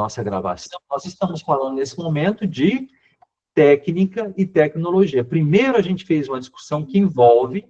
nossa gravação, nós estamos falando nesse momento de técnica e tecnologia. Primeiro, a gente fez uma discussão que envolve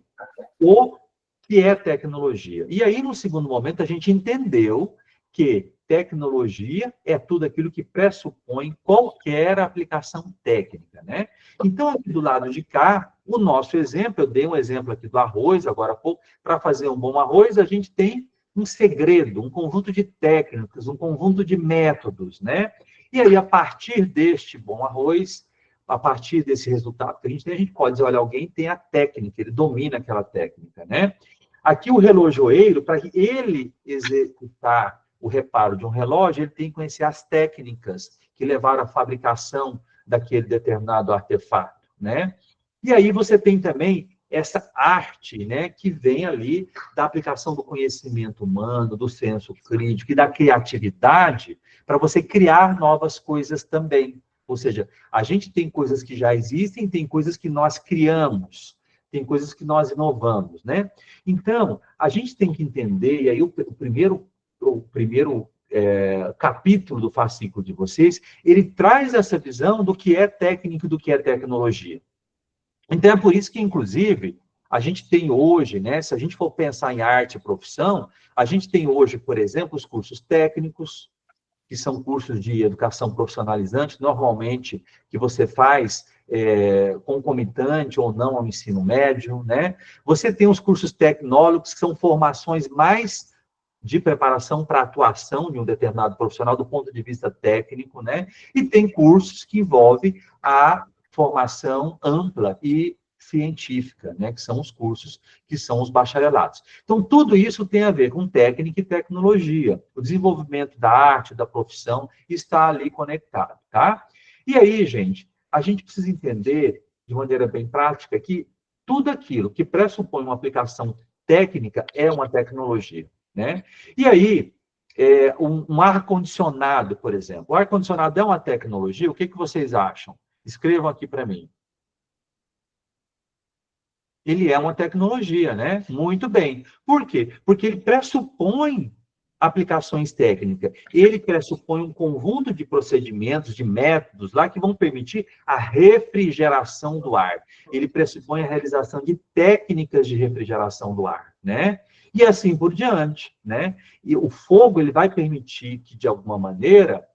o que é tecnologia. E aí, no segundo momento, a gente entendeu que tecnologia é tudo aquilo que pressupõe qualquer aplicação técnica, né? Então, aqui do lado de cá, o nosso exemplo, eu dei um exemplo aqui do arroz, agora há pouco, para fazer um bom arroz, a gente tem um segredo, um conjunto de técnicas, um conjunto de métodos, né? E aí, a partir deste bom arroz, a partir desse resultado que a gente tem, a gente pode dizer, olha, alguém tem a técnica, ele domina aquela técnica, né? Aqui o relojoeiro, para ele executar o reparo de um relógio, ele tem que conhecer as técnicas que levaram à fabricação daquele determinado artefato, né? E aí você tem também essa arte, né, que vem ali da aplicação do conhecimento humano, do senso crítico e da criatividade para você criar novas coisas também. Ou seja, a gente tem coisas que já existem, tem coisas que nós criamos, tem coisas que nós inovamos, né? Então, a gente tem que entender, e aí o primeiro capítulo do fascículo de vocês, ele traz essa visão do que é técnico e do que é tecnologia. Então, é por isso que, inclusive, a gente tem hoje, né, se a gente for pensar em arte e profissão, a gente tem hoje, por exemplo, os cursos técnicos, que são cursos de educação profissionalizante, normalmente, que você faz concomitante ou não ao ensino médio, né? Você tem os cursos tecnólogos, que são formações mais de preparação para atuação de um determinado profissional do ponto de vista técnico, né? E tem cursos que envolvem a formação ampla e científica, né? Que são os cursos que são os bacharelados. Então, tudo isso tem a ver com técnica e tecnologia. O desenvolvimento da arte, da profissão, está ali conectado, tá? E aí, gente, a gente precisa entender, de maneira bem prática, que tudo aquilo que pressupõe uma aplicação técnica é uma tecnologia, né? E aí, um ar-condicionado, por exemplo. O ar-condicionado é uma tecnologia? O que vocês acham? Escrevam aqui para mim. Ele é uma tecnologia, né? Muito bem. Por quê? Porque ele pressupõe aplicações técnicas. Ele pressupõe um conjunto de procedimentos, de métodos lá que vão permitir a refrigeração do ar. Ele pressupõe a realização de técnicas de refrigeração do ar, né? E assim por diante, né? E o fogo, ele vai permitir que, de alguma maneira,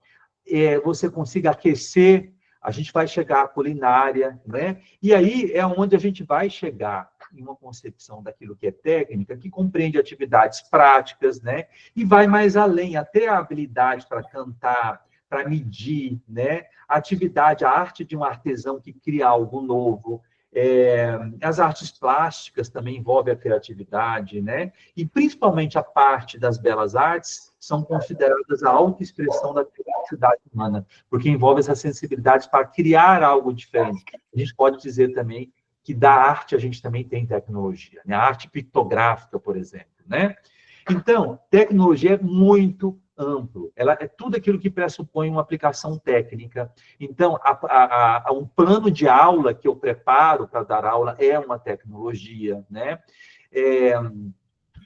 você consiga aquecer. A gente vai chegar à culinária, né? E aí é onde a gente vai chegar em uma concepção daquilo que é técnica, que compreende atividades práticas, né? E vai mais além, até a habilidade para cantar, para medir, né? A atividade, a arte de um artesão que cria algo novo. As artes plásticas também envolvem a criatividade, né? E principalmente a parte das belas artes são consideradas a autoexpressão da criatividade humana, porque envolve essa sensibilidade para criar algo diferente. A gente pode dizer também que da arte a gente também tem tecnologia, né? A arte pictográfica, por exemplo, né? Então, tecnologia é muito amplo. Ela é tudo aquilo que pressupõe uma aplicação técnica. Então, um plano de aula que eu preparo para dar aula é uma tecnologia, né?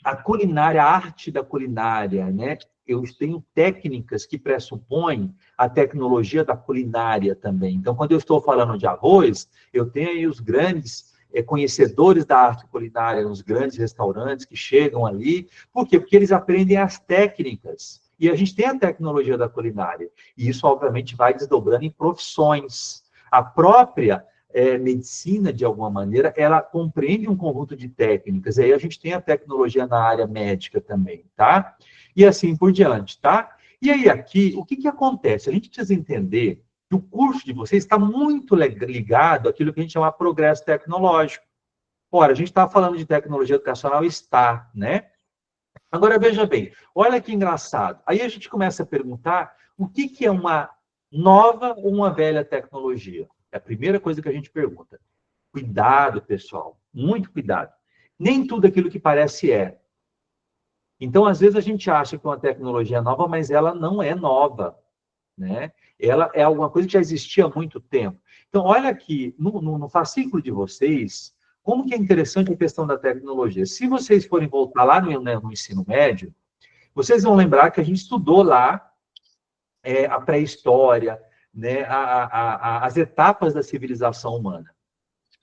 A culinária, a arte da culinária, né? Eu tenho técnicas que pressupõem a tecnologia da culinária também. Então, quando eu estou falando de arroz, eu tenho aí os grandes conhecedores da arte culinária, os grandes restaurantes que chegam ali. Por quê? Porque eles aprendem as técnicas. E a gente tem a tecnologia da culinária. E isso, obviamente, vai desdobrando em profissões. A própria medicina, de alguma maneira, ela compreende um conjunto de técnicas. E aí a gente tem a tecnologia na área médica também, tá? E assim por diante, tá? E aí aqui, o que acontece? A gente precisa entender que o curso de vocês está muito ligado àquilo que a gente chama de progresso tecnológico. Ora, a gente está falando de tecnologia educacional, está, né? Agora, veja bem, olha que engraçado. Aí a gente começa a perguntar o que é uma nova ou uma velha tecnologia? É a primeira coisa que a gente pergunta. Cuidado, pessoal, muito cuidado. Nem tudo aquilo que parece é. Então, às vezes, a gente acha que uma tecnologia é nova, mas ela não é nova, né? Ela é alguma coisa que já existia há muito tempo. Então, olha aqui, no fascículo de vocês, como que é interessante a questão da tecnologia. Se vocês forem voltar lá no ensino médio, vocês vão lembrar que a gente estudou lá a pré-história, né, as etapas da civilização humana.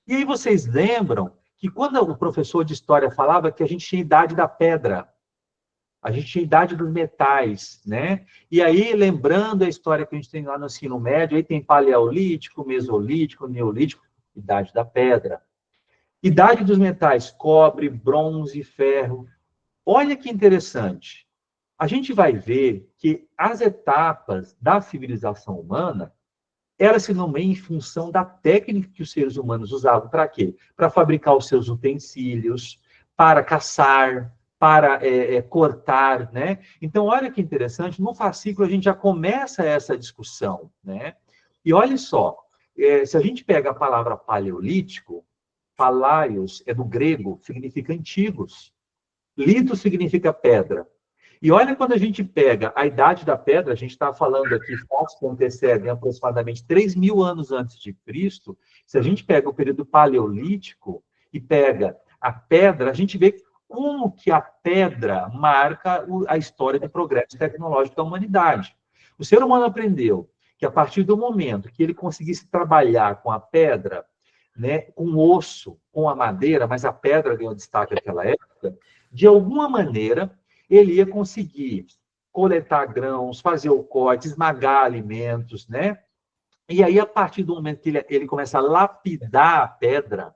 E aí vocês lembram que quando o professor de história falava que a gente tinha idade da pedra, a gente tinha idade dos metais, né? E aí, lembrando a história que a gente tem lá no ensino médio, aí tem paleolítico, mesolítico, neolítico, idade da pedra. Idade dos metais, cobre, bronze, ferro. Olha que interessante. A gente vai ver que as etapas da civilização humana, elas se nomeiam em função da técnica que os seres humanos usavam para quê? Para fabricar os seus utensílios, para caçar, para cortar, né? Então, olha que interessante, no fascículo a gente já começa essa discussão, né? E olha só, se a gente pega a palavra paleolítico, palaios é do grego, significa antigos. Lito significa pedra. E olha quando a gente pega a idade da pedra, a gente está falando aqui, fatos que antecedem aproximadamente 3.000 anos antes de Cristo. Se a gente pega o período paleolítico e pega a pedra, a gente vê como que a pedra marca a história do progresso tecnológico da humanidade. O ser humano aprendeu que a partir do momento que ele conseguisse trabalhar com a pedra, né, com o osso, com a madeira, mas a pedra ganhou destaque naquela época, de alguma maneira ele ia conseguir coletar grãos, fazer o corte, esmagar alimentos, né? E aí, a partir do momento que ele começa a lapidar a pedra,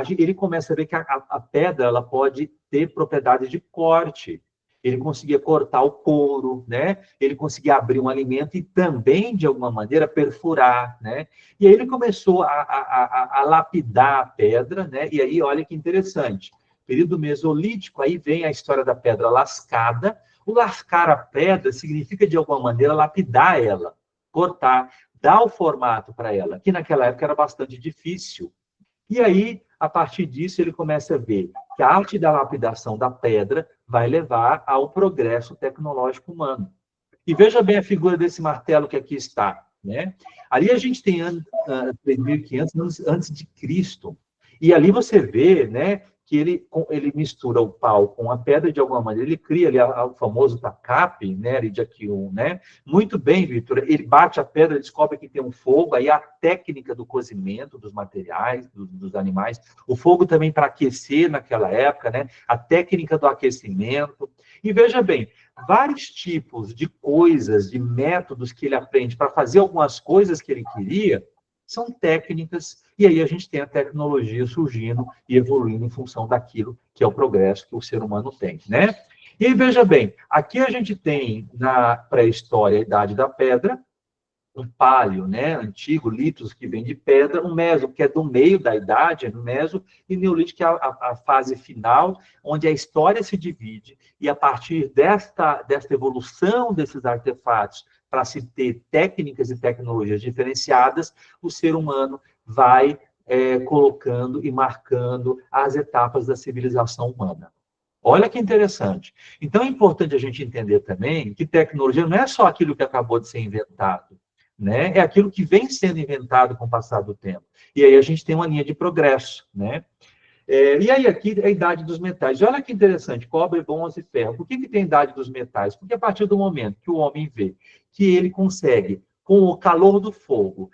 ele começa a ver que a pedra ela pode ter propriedades de corte. Ele conseguia cortar o couro, né? Ele conseguia abrir um alimento e também, de alguma maneira, perfurar, né? E aí ele começou a lapidar a pedra, né? E aí, olha que interessante. Período Mesolítico, aí vem a história da pedra lascada. O lascar a pedra significa, de alguma maneira, lapidar ela, cortar, dar o formato para ela, que naquela época era bastante difícil. E aí, a partir disso, ele começa a ver que a arte da lapidação da pedra vai levar ao progresso tecnológico humano. E veja bem a figura desse martelo que aqui está, né? Ali a gente tem 3.500 anos antes de Cristo. E ali você vê, né, que ele mistura o pau com a pedra de alguma maneira, ele cria ali o famoso tacape, né, de aqui né? Muito bem, Vitor. Ele bate a pedra, descobre que tem um fogo, aí a técnica do cozimento dos materiais, dos animais, o fogo também para aquecer naquela época, né? A técnica do aquecimento. E veja bem, vários tipos de coisas, de métodos que ele aprende para fazer algumas coisas que ele queria, são técnicas, e aí a gente tem a tecnologia surgindo e evoluindo em função daquilo que é o progresso que o ser humano tem, né? E aí, veja bem, aqui a gente tem, na pré-história, a Idade da Pedra, um palio, né, antigo, litos, que vem de pedra, um meso, que é do meio da idade, no meso, e neolítico, que é a fase final, onde a história se divide, e a partir desta evolução desses artefatos, para se ter técnicas e tecnologias diferenciadas, o ser humano vai colocando e marcando as etapas da civilização humana. Olha que interessante. Então, é importante a gente entender também que tecnologia não é só aquilo que acabou de ser inventado, né? É aquilo que vem sendo inventado com o passar do tempo. E aí a gente tem uma linha de progresso, né? E aí aqui é a idade dos metais. E olha que interessante, cobre, bronze e ferro. Por que tem a idade dos metais? Porque a partir do momento que o homem vê que ele consegue, com o calor do fogo,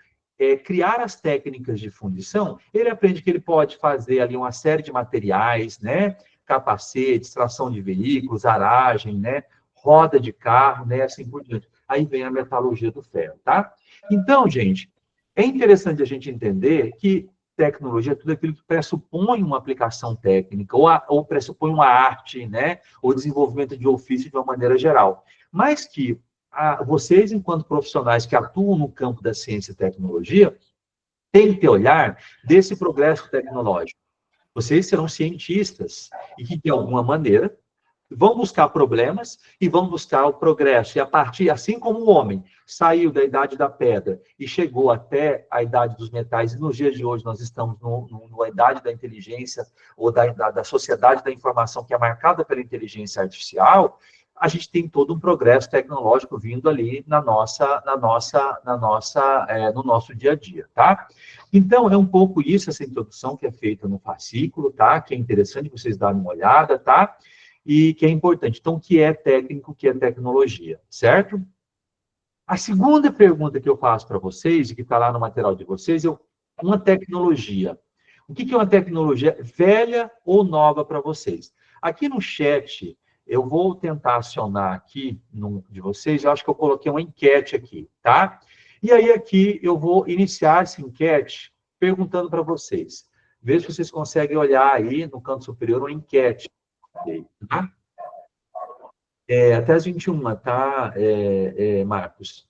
criar as técnicas de fundição, ele aprende que ele pode fazer ali uma série de materiais, né? Capacete, tração de veículos, aragem, né? Roda de carro, né? Assim por diante. Aí vem a metalurgia do ferro, tá? Então, gente, é interessante a gente entender que tecnologia é tudo aquilo que pressupõe uma aplicação técnica, ou pressupõe uma arte, né? Ou desenvolvimento de ofício de uma maneira geral. Mas que vocês, enquanto profissionais que atuam no campo da ciência e tecnologia, têm que ter olhar desse progresso tecnológico. Vocês serão cientistas e que, de alguma maneira, vão buscar problemas e vão buscar o progresso. E a partir, assim como o homem saiu da idade da pedra e chegou até a idade dos metais, e nos dias de hoje nós estamos numa idade da inteligência ou da sociedade da informação que é marcada pela inteligência artificial, a gente tem todo um progresso tecnológico vindo ali no nosso dia a dia, tá? Então, é um pouco isso, essa introdução que é feita no fascículo, tá? Que é interessante vocês darem uma olhada, tá? E que é importante. Então, o que é técnico, o que é tecnologia, certo? A segunda pergunta que eu faço para vocês, e que está lá no material de vocês, é uma tecnologia. O que é uma tecnologia velha ou nova para vocês? Aqui no chat, eu vou tentar acionar aqui de vocês, eu acho que eu coloquei uma enquete aqui, tá? E aí aqui eu vou iniciar essa enquete perguntando para vocês. Veja se vocês conseguem olhar aí no canto superior uma enquete. Tá? Até as 21, tá, Marcos?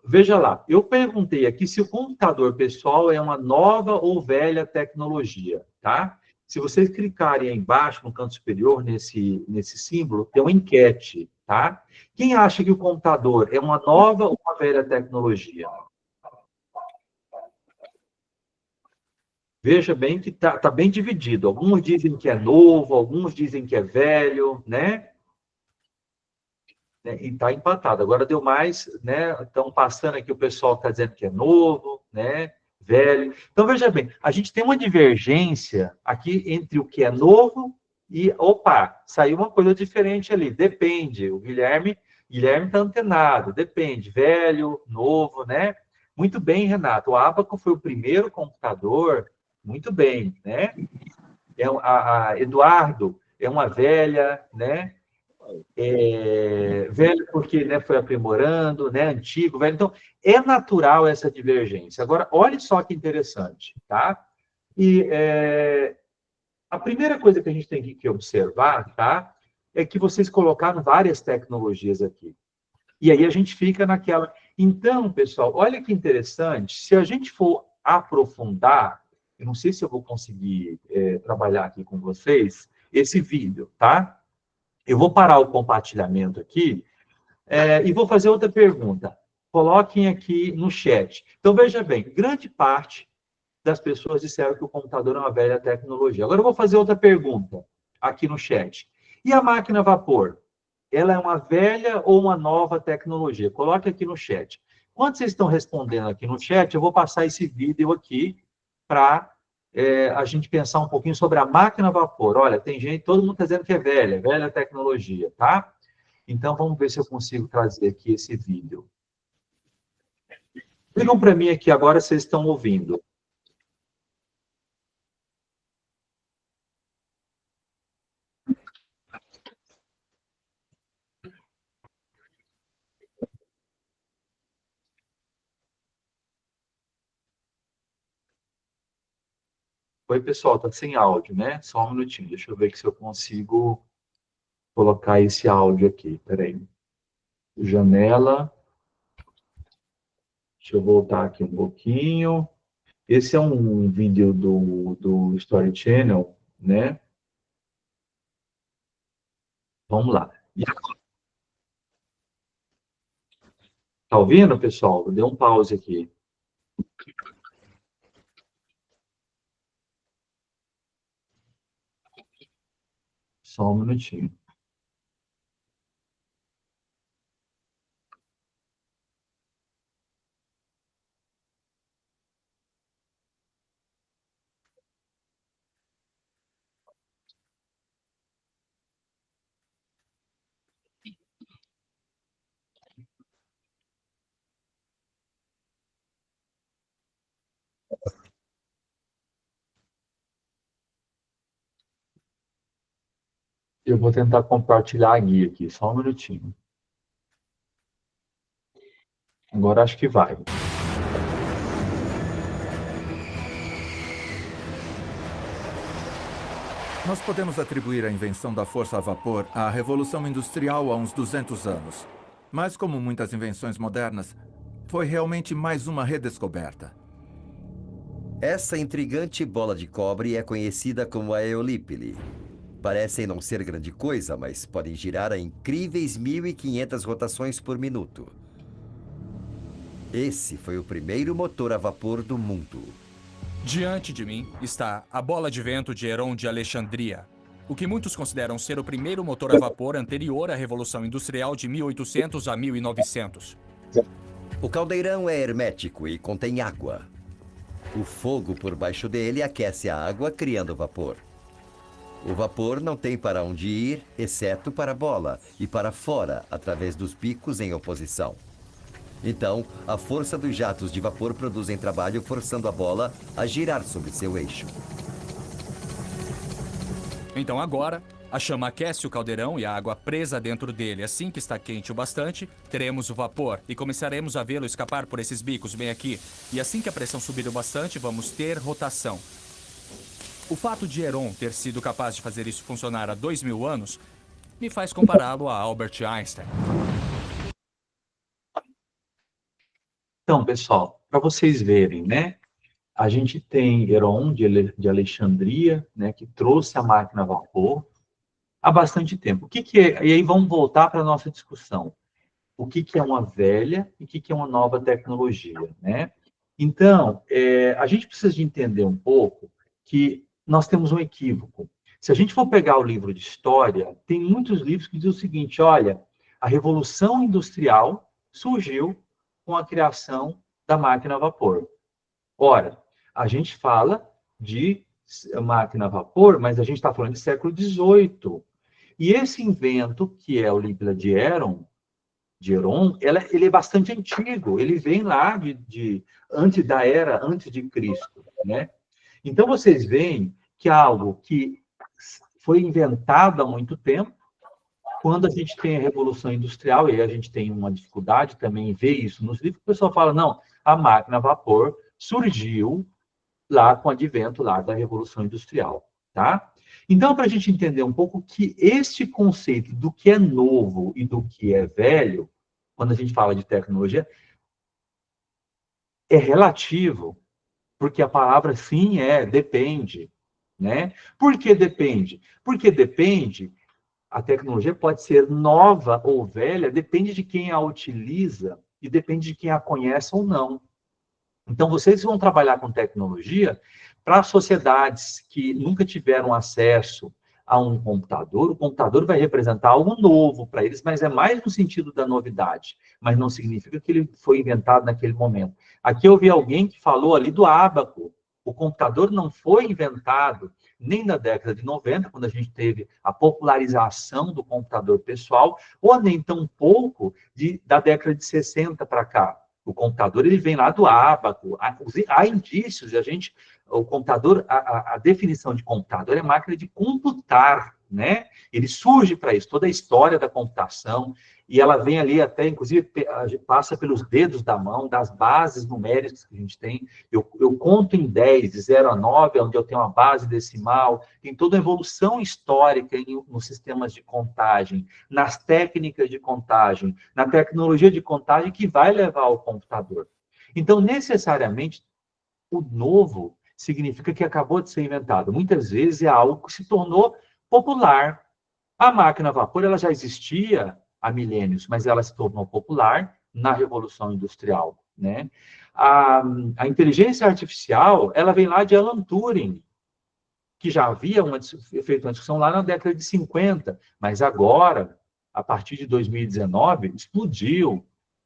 Veja lá, eu perguntei aqui se o computador pessoal é uma nova ou velha tecnologia, tá? Se vocês clicarem aí embaixo, no canto superior, nesse símbolo, tem uma enquete, tá? Quem acha que o computador é uma nova ou uma velha tecnologia? Veja bem que tá bem dividido. Alguns dizem que é novo, alguns dizem que é velho, né? E está empatado. Agora deu mais, né? Estão passando aqui o pessoal que está dizendo que é novo, né? Velho. Então, veja bem, a gente tem uma divergência aqui entre o que é novo e, opa, saiu uma coisa diferente ali. Depende. O Guilherme está antenado. Depende. Velho, novo, né? Muito bem, Renato. O Abaco foi o primeiro computador. Muito bem, né? Eduardo é uma velha, né? Velho porque, né, foi aprimorando, né, antigo, velho. Então, é natural essa divergência. Agora, olhe só que interessante, tá? E a primeira coisa que a gente tem que observar, tá? É que vocês colocaram várias tecnologias aqui. E aí a gente fica naquela. Então, pessoal, olha que interessante. Se a gente for aprofundar, eu não sei se eu vou conseguir trabalhar aqui com vocês esse vídeo, tá? Eu vou parar o compartilhamento aqui e vou fazer outra pergunta. Coloquem aqui no chat. Então, veja bem, grande parte das pessoas disseram que o computador é uma velha tecnologia. Agora eu vou fazer outra pergunta aqui no chat. E a máquina a vapor? Ela é uma velha ou uma nova tecnologia? Coloque aqui no chat. Quando vocês estão respondendo aqui no chat, eu vou passar esse vídeo aqui para a gente pensar um pouquinho sobre a máquina a vapor. Olha, tem gente, todo mundo está dizendo que é velha tecnologia, tá? Então, vamos ver se eu consigo trazer aqui esse vídeo. Digam para mim aqui agora se vocês estão ouvindo. Oi, pessoal, está sem áudio, né? Só um minutinho, deixa eu ver se eu consigo colocar esse áudio aqui. Peraí. Janela. Deixa eu voltar aqui um pouquinho. Esse é um vídeo do Story Channel, né? Vamos lá. Tá ouvindo, pessoal? Deu um pause aqui. Só um minutinho. Eu vou tentar compartilhar a guia aqui, só um minutinho. Agora acho que vai. Nós podemos atribuir a invenção da força a vapor à Revolução Industrial há uns 200 anos. Mas, como muitas invenções modernas, foi realmente mais uma redescoberta. Essa intrigante bola de cobre é conhecida como a Eolípile. Parecem não ser grande coisa, mas podem girar a incríveis 1.500 rotações por minuto. Esse foi o primeiro motor a vapor do mundo. Diante de mim está a bola de vento de Heron de Alexandria, o que muitos consideram ser o primeiro motor a vapor anterior à Revolução Industrial de 1800 a 1900. O caldeirão é hermético e contém água. O fogo por baixo dele aquece a água, criando vapor. O vapor não tem para onde ir, exceto para a bola e para fora, através dos picos em oposição. Então, a força dos jatos de vapor produzem trabalho forçando a bola a girar sobre seu eixo. Então agora, a chama aquece o caldeirão e a água presa dentro dele. Assim que está quente o bastante, teremos o vapor e começaremos a vê-lo escapar por esses bicos bem aqui. E assim que a pressão subir o bastante, vamos ter rotação. O fato de Heron ter sido capaz de fazer isso funcionar há 2000 anos me faz compará-lo a Albert Einstein. Então, pessoal, para vocês verem, né? A gente tem Heron de Alexandria, né, que trouxe a máquina a vapor há bastante tempo. O que que é? E aí vamos voltar para a nossa discussão. O que que é uma velha e o que que é uma nova tecnologia, né? Então, a gente precisa de entender um pouco que nós temos um equívoco. Se a gente for pegar o livro de história, tem muitos livros que dizem o seguinte, olha, a Revolução Industrial surgiu com a criação da máquina a vapor. Ora, a gente fala de máquina a vapor, mas a gente está falando de século XVIII. E esse invento, que é o Líbila de Heron, ele é bastante antigo. Ele vem lá antes da era antes de Cristo, né? Então vocês veem que é algo que foi inventado há muito tempo. Quando a gente tem a Revolução Industrial, e aí a gente tem uma dificuldade também em ver isso nos livros, o pessoal fala, não, a máquina a vapor surgiu lá com o advento lá da Revolução Industrial, tá? Então, para a gente entender um pouco que este conceito do que é novo e do que é velho, quando a gente fala de tecnologia, é relativo, porque a palavra sim depende, né? Por que depende? Porque depende, a tecnologia pode ser nova ou velha, depende de quem a utiliza e depende de quem a conhece ou não. Então, vocês vão trabalhar com tecnologia para sociedades que nunca tiveram acesso a um computador. O computador vai representar algo novo para eles, mas é mais no sentido da novidade. Mas não significa que ele foi inventado naquele momento. Aqui eu vi alguém que falou ali do ábaco. O computador não foi inventado nem na década de 90, quando a gente teve a popularização do computador pessoal, ou nem tampouco da década de 60 para cá. O computador ele vem lá do ábaco. Há indícios, o computador, a definição de computador é máquina de computar, né? Ele surge para isso, toda a história da computação, e ela vem ali até, inclusive, passa pelos dedos da mão, das bases numéricas que a gente tem. Eu conto em 10, de 0 a 9, onde eu tenho uma base decimal, tem toda a evolução histórica nos sistemas de contagem, nas técnicas de contagem, na tecnologia de contagem que vai levar ao computador. Então, necessariamente, o novo significa que acabou de ser inventado. Muitas vezes é algo que se tornou popular. A máquina a vapor ela já existia há milênios, mas ela se tornou popular na Revolução Industrial, né? A inteligência artificial, ela vem lá de Alan Turing, que já havia feito uma discussão lá na década de 50, mas agora, a partir de 2019, explodiu,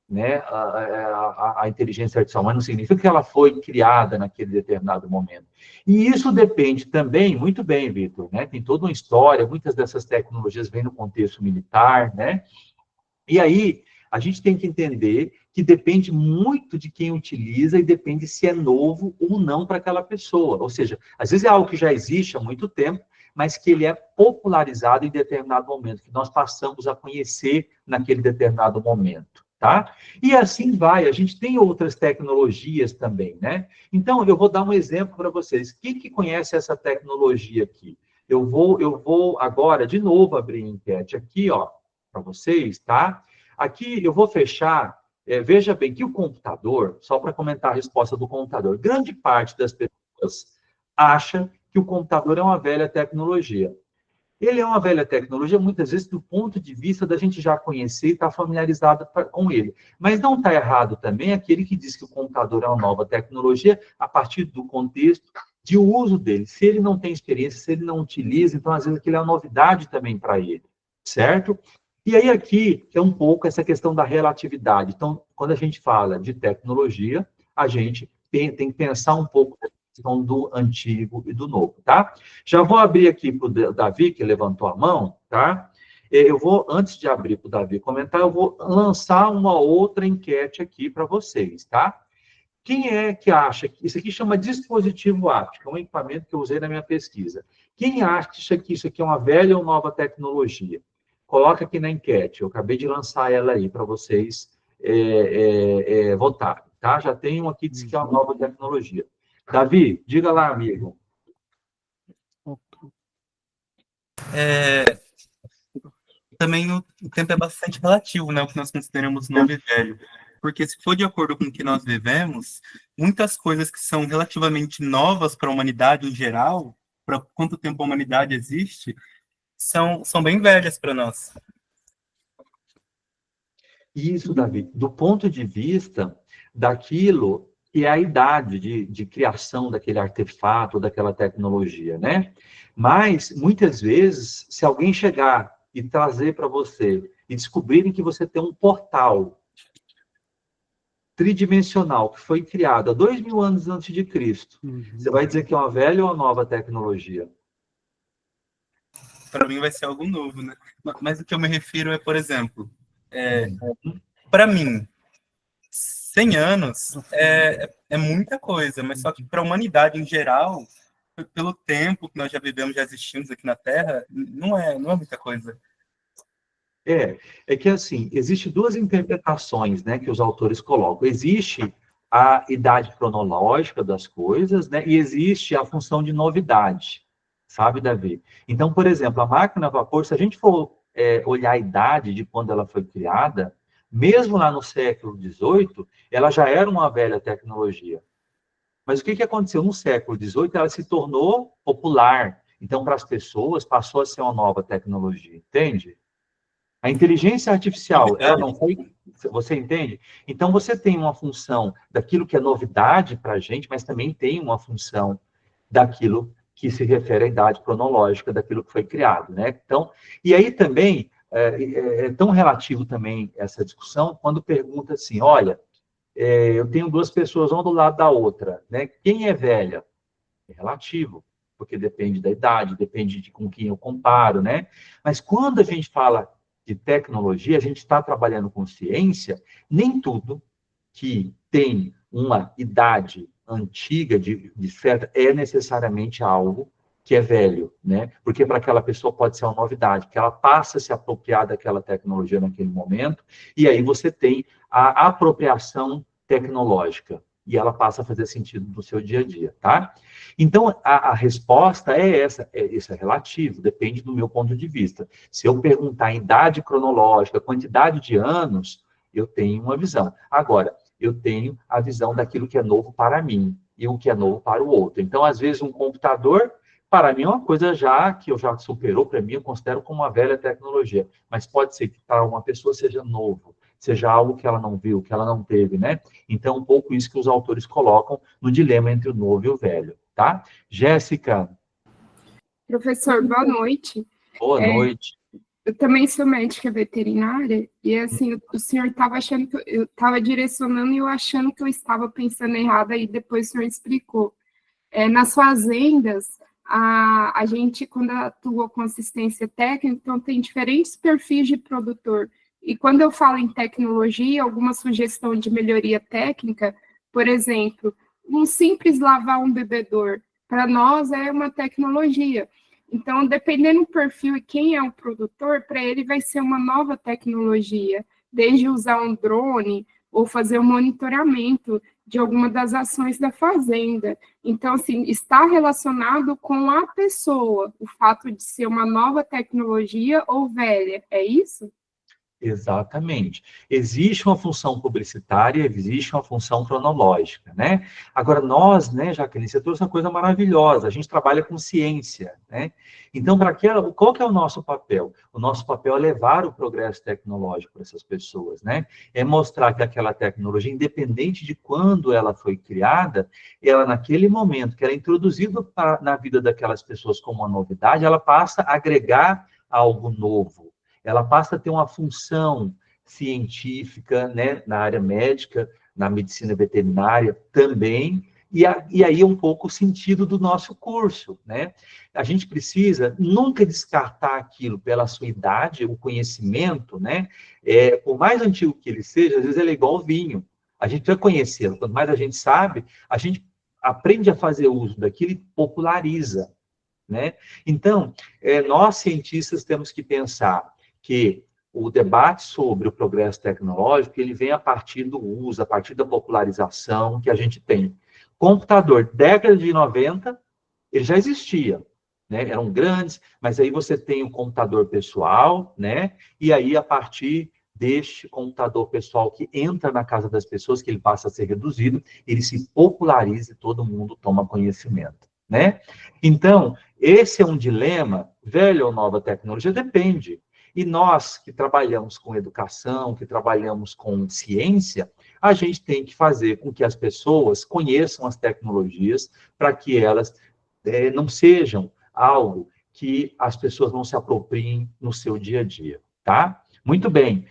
né, a inteligência artificial, mas não significa que ela foi criada naquele determinado momento. E isso depende também, muito bem, Vitor, né, tem toda uma história, muitas dessas tecnologias vêm no contexto militar, né, e aí a gente tem que entender que depende muito de quem utiliza e depende se é novo ou não para aquela pessoa. Ou seja, às vezes é algo que já existe há muito tempo, mas que ele é popularizado em determinado momento, que nós passamos a conhecer naquele determinado momento, tá? E assim vai, a gente tem outras tecnologias também, né? Então, eu vou dar um exemplo para vocês. Quem que conhece essa tecnologia aqui? Eu vou agora, de novo, abrir a enquete aqui, ó, para vocês, tá? Aqui eu vou fechar, veja bem que o computador, só para comentar a resposta do computador, grande parte das pessoas acha que o computador é uma velha tecnologia. Ele é uma velha tecnologia, muitas vezes, do ponto de vista da gente já conhecer e estar familiarizado com ele. Mas não está errado também aquele que diz que o computador é uma nova tecnologia a partir do contexto de uso dele. Se ele não tem experiência, se ele não utiliza, então, às vezes, aquilo é uma novidade também para ele, certo? E aí, aqui, é um pouco essa questão da relatividade. Então, quando a gente fala de tecnologia, a gente tem que pensar um pouco questão do antigo e do novo, tá? Já vou abrir aqui para o Davi, que levantou a mão, tá? eu vou, antes de abrir para o Davi comentar, eu vou lançar uma outra enquete aqui para vocês, tá? Quem é que acha que isso aqui chama dispositivo áptico, é um equipamento que eu usei na minha pesquisa. Quem acha que isso aqui é uma velha ou nova tecnologia? Coloca aqui na enquete. Eu acabei de lançar ela aí para vocês votarem, tá? Já tem um aqui que diz que é uma nova tecnologia. Davi, diga lá, amigo. Também o tempo é bastante relativo, né? O que nós consideramos novo e velho. Porque se for de acordo com o que nós vivemos, muitas coisas que são relativamente novas para a humanidade em geral, para quanto tempo a humanidade existe, são bem velhas para nós. Isso, Davi, do ponto de vista daquilo que é a idade de criação daquele artefato, daquela tecnologia, né? Mas, muitas vezes, se alguém chegar e trazer para você e descobrirem que você tem um portal tridimensional que foi criado há 2000 anos antes de Cristo, você vai dizer que é uma velha ou uma nova tecnologia? Para mim vai ser algo novo, né? Mas o que eu me refiro é, por exemplo, para mim, 100 anos é muita coisa, mas só que para a humanidade em geral, pelo tempo que nós já vivemos, já existimos aqui na Terra, não é muita coisa. É que assim, existe duas interpretações, né, que os autores colocam. Existe a idade cronológica das coisas, né, e existe a função de novidade, sabe, Davi? Então, por exemplo, a máquina a vapor, se a gente for olhar a idade de quando ela foi criada, mesmo lá no século XVIII, ela já era uma velha tecnologia. Mas o que aconteceu? No século XVIII, ela se tornou popular. Então, para as pessoas, passou a ser uma nova tecnologia, entende? A inteligência artificial, ela não foi... Você entende? Então, você tem uma função daquilo que é novidade para a gente, mas também tem uma função daquilo que se refere à idade cronológica daquilo que foi criado, né? Então, e aí também, é tão relativo também essa discussão, quando pergunta assim, olha, eu tenho duas pessoas, uma do lado da outra, né? Quem é velha? É relativo, porque depende da idade, depende de com quem eu comparo, né? Mas quando a gente fala de tecnologia, a gente está trabalhando com ciência, nem tudo que tem uma idade antiga, de certa, é necessariamente algo que é velho, né? Porque para aquela pessoa pode ser uma novidade, que ela passa a se apropriar daquela tecnologia naquele momento, e aí você tem a apropriação tecnológica, e ela passa a fazer sentido no seu dia a dia, tá? Então, a resposta é essa, isso é relativo, depende do meu ponto de vista. Se eu perguntar a idade cronológica, quantidade de anos, eu tenho uma visão. Agora, eu tenho a visão daquilo que é novo para mim e o que é novo para o outro. Então, às vezes, um computador, para mim, é uma coisa que eu já superou, para mim, eu considero como uma velha tecnologia. Mas pode ser que para uma pessoa seja novo, seja algo que ela não viu, que ela não teve, né? Então, um pouco isso que os autores colocam no dilema entre o novo e o velho, tá? Jéssica. Professor, boa noite. Boa noite. Eu também sou médica veterinária, e assim, o senhor estava achando que eu estava direcionando e eu achando que eu estava pensando errado, aí depois o senhor explicou. Nas fazendas, a gente, quando atua com assistência técnica, então tem diferentes perfis de produtor. E quando eu falo em tecnologia, alguma sugestão de melhoria técnica, por exemplo, um simples lavar um bebedor, para nós é uma tecnologia. Então, dependendo do perfil e quem é o produtor, para ele vai ser uma nova tecnologia, desde usar um drone ou fazer um monitoramento de alguma das ações da fazenda. Então, assim, está relacionado com a pessoa, o fato de ser uma nova tecnologia ou velha, é isso? Exatamente. Existe uma função publicitária, existe uma função cronológica, né? Agora, nós, né, Jaqueline, você trouxe uma coisa maravilhosa, a gente trabalha com ciência, né? Então, qual que é o nosso papel? O nosso papel é levar o progresso tecnológico para essas pessoas, né? É mostrar que aquela tecnologia, independente de quando ela foi criada, ela, naquele momento que ela é introduzida na vida daquelas pessoas como uma novidade, ela passa a agregar algo novo. Ela passa a ter uma função científica, né, na área médica, na medicina veterinária também, E aí é um pouco o sentido do nosso curso, né? A gente precisa nunca descartar aquilo pela sua idade, o conhecimento, né? Por mais antigo que ele seja, às vezes ele é igual ao vinho. A gente precisa conhecê-lo. Quanto mais a gente sabe, a gente aprende a fazer uso daquilo e populariza, né? Então, nós cientistas temos que pensar que o debate sobre o progresso tecnológico, ele vem a partir do uso, a partir da popularização que a gente tem. Computador, década de 90, ele já existia, né? Eram grandes, mas aí você tem o computador pessoal, né? E aí, a partir deste computador pessoal que entra na casa das pessoas, que ele passa a ser reduzido, ele se populariza e todo mundo toma conhecimento, né? Então, esse é um dilema, velha ou nova tecnologia, depende. E nós que trabalhamos com educação, que trabalhamos com ciência, a gente tem que fazer com que as pessoas conheçam as tecnologias para que elas não sejam algo que as pessoas não se apropriem no seu dia a dia, tá? Muito bem,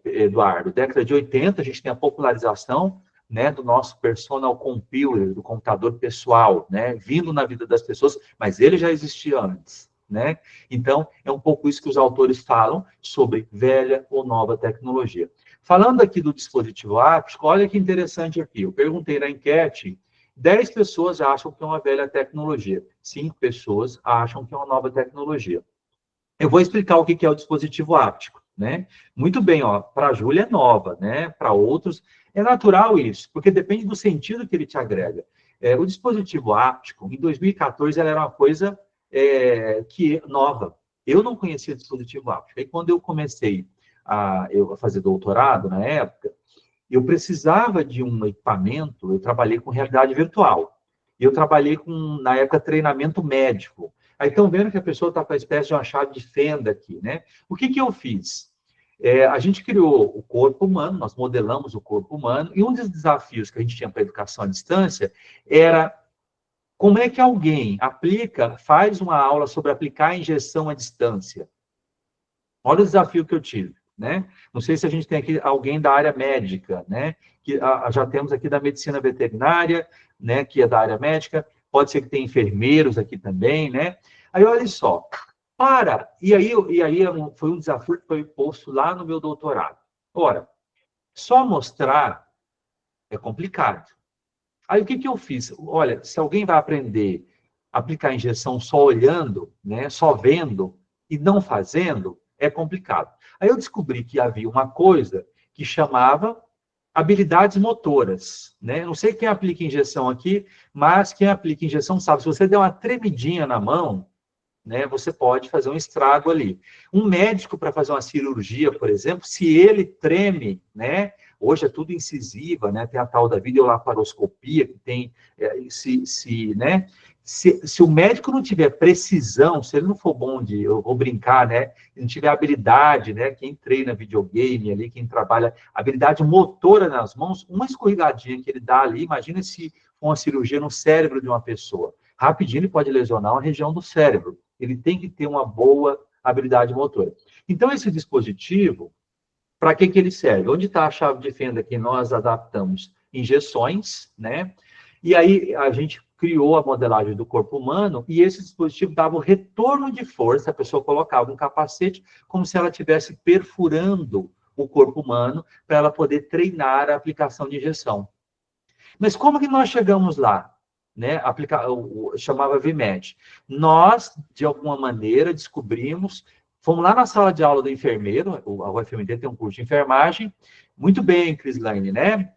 Eduardo. Década de 80, a gente tem a popularização, né, do nosso personal computer, do computador pessoal, né, vindo na vida das pessoas, mas ele já existia antes, né? Então, é um pouco isso que os autores falam sobre velha ou nova tecnologia. Falando aqui do dispositivo áptico, olha que interessante aqui. Eu perguntei na enquete, 10 pessoas acham que é uma velha tecnologia, 5 pessoas acham que é uma nova tecnologia. Eu vou explicar o que é o dispositivo áptico, né? Muito bem, ó, para a Júlia é nova, né? Para outros é natural isso, porque depende do sentido que ele te agrega. O dispositivo áptico, em 2014, ela era uma coisa que nova. Eu não conhecia dispositivo áptico. Aí, quando eu comecei a fazer doutorado, na época, eu precisava de um equipamento, eu trabalhei com realidade virtual. Eu trabalhei com, na época, treinamento médico. Aí estão vendo que a pessoa está com a espécie de uma chave de fenda aqui, né? O que eu fiz? A gente criou o corpo humano, nós modelamos o corpo humano, e um dos desafios que a gente tinha para a educação à distância era como é que alguém faz uma aula sobre aplicar a injeção à distância. Olha o desafio que eu tive, né? Não sei se a gente tem aqui alguém da área médica, né? Que já temos aqui da medicina veterinária, né? Que é da área médica. Pode ser que tenha enfermeiros aqui também, né? Aí, olha só. E aí foi um desafio que foi posto lá no meu doutorado. Ora, só mostrar é complicado. Aí, o que eu fiz? Olha, se alguém vai aprender a aplicar a injeção só olhando, né? Só vendo e não fazendo, é complicado. Aí eu descobri que havia uma coisa que chamava habilidades motoras, né? Não sei quem aplica injeção aqui, mas quem aplica injeção sabe, se você der uma tremidinha na mão, né, você pode fazer um estrago ali. Um médico, para fazer uma cirurgia, por exemplo, se ele treme, né, hoje é tudo incisiva, né, tem a tal da videolaparoscopia, que tem, se o médico não tiver precisão, se ele não for bom eu vou brincar, né, não tiver habilidade, né, quem treina videogame ali, quem trabalha, habilidade motora nas mãos, uma escorregadinha que ele dá ali, imagina se for uma cirurgia no cérebro de uma pessoa. Rapidinho ele pode lesionar uma região do cérebro. Ele tem que ter uma boa habilidade motora. Então, esse dispositivo, para que ele serve? Onde está a chave de fenda que nós adaptamos? Injeções, né? E aí a gente criou a modelagem do corpo humano e esse dispositivo dava o retorno de força, a pessoa colocava um capacete como se ela estivesse perfurando o corpo humano para ela poder treinar a aplicação de injeção. Mas como que nós chegamos lá? Né, chamava VMED. Nós, de alguma maneira, descobrimos, fomos lá na sala de aula do enfermeiro, a UFMT tem um curso de enfermagem, muito bem, Crislaine, né?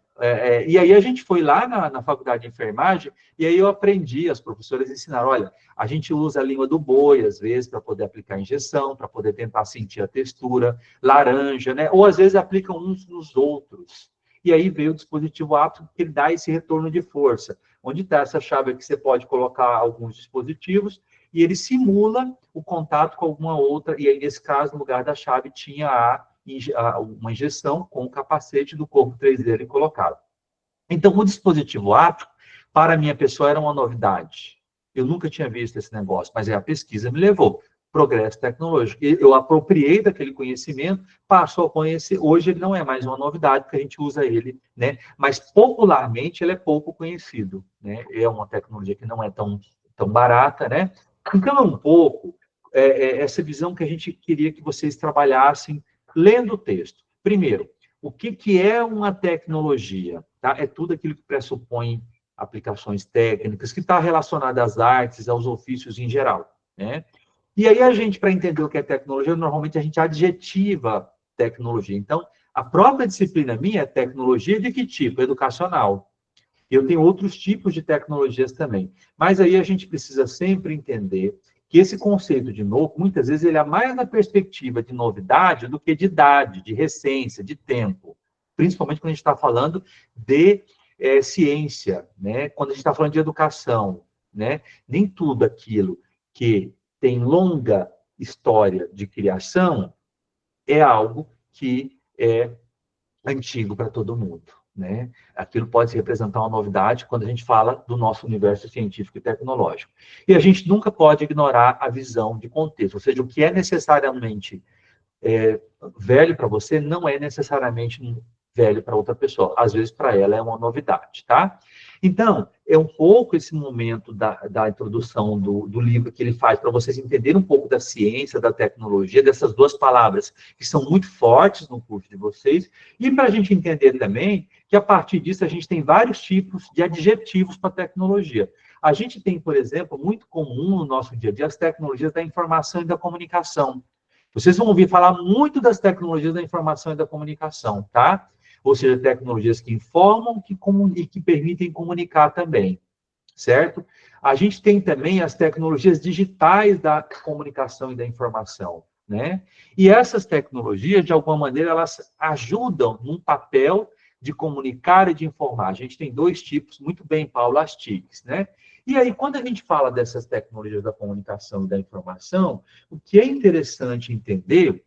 E aí a gente foi lá na faculdade de enfermagem, e aí eu aprendi, as professoras ensinaram, olha, a gente usa a língua do boi, às vezes, para poder aplicar a injeção, para poder tentar sentir a textura, laranja, né? Ou às vezes aplicam uns nos outros. E aí veio o dispositivo áptico, que ele dá esse retorno de força. Onde está essa chave que você pode colocar alguns dispositivos, e ele simula o contato com alguma outra, e aí, nesse caso, no lugar da chave, tinha uma injeção com o capacete do corpo 3D ali colocado. Então, o dispositivo áptico, para a minha pessoa, era uma novidade. Eu nunca tinha visto esse negócio, mas a pesquisa me levou. progresso tecnológico. Eu apropriei daquele conhecimento, passou a conhecer. Hoje ele não é mais uma novidade, porque a gente usa ele, né? Mas popularmente ele é pouco conhecido, né? É uma tecnologia que não é tão barata, né? Então é um pouco essa visão que a gente queria que vocês trabalhassem lendo o texto. Primeiro, o que é uma tecnologia? Tá? É tudo aquilo que pressupõe aplicações técnicas, que está relacionado às artes, aos ofícios em geral, né? E aí a gente, para entender o que é tecnologia, normalmente a gente adjetiva tecnologia. Então, a própria disciplina minha é tecnologia de que tipo? Educacional. Eu tenho outros tipos de tecnologias também. Mas aí a gente precisa sempre entender que esse conceito de novo, muitas vezes, ele é mais na perspectiva de novidade do que de idade, de recência, de tempo. Principalmente quando a gente está falando de ciência, né? Quando a gente está falando de educação, né? Nem tudo aquilo que tem longa história de criação é algo que é antigo para todo mundo, né? Aquilo pode representar uma novidade quando a gente fala do nosso universo científico e tecnológico. E a gente nunca pode ignorar a visão de contexto, ou seja, o que é necessariamente velho para você não é necessariamente velho para outra pessoa. Às vezes, para ela, é uma novidade, tá? Então, é um pouco esse momento da introdução do livro que ele faz para vocês entenderem um pouco da ciência, da tecnologia, dessas duas palavras que são muito fortes no curso de vocês, e para a gente entender também que, a partir disso, a gente tem vários tipos de adjetivos para a tecnologia. A gente tem, por exemplo, muito comum no nosso dia a dia, as tecnologias da informação e da comunicação. Vocês vão ouvir falar muito das tecnologias da informação e da comunicação, tá? Ou seja, tecnologias que informam e que permitem comunicar também, certo? A gente tem também as tecnologias digitais da comunicação e da informação, né? E essas tecnologias, de alguma maneira, elas ajudam num papel de comunicar e de informar. A gente tem dois tipos, muito bem, Paulo, as TICs, né? E aí, quando a gente fala dessas tecnologias da comunicação e da informação, o que é interessante entender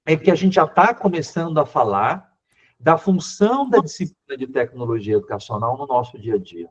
é que a gente já está começando a falar da função da disciplina de tecnologia educacional no nosso dia a dia,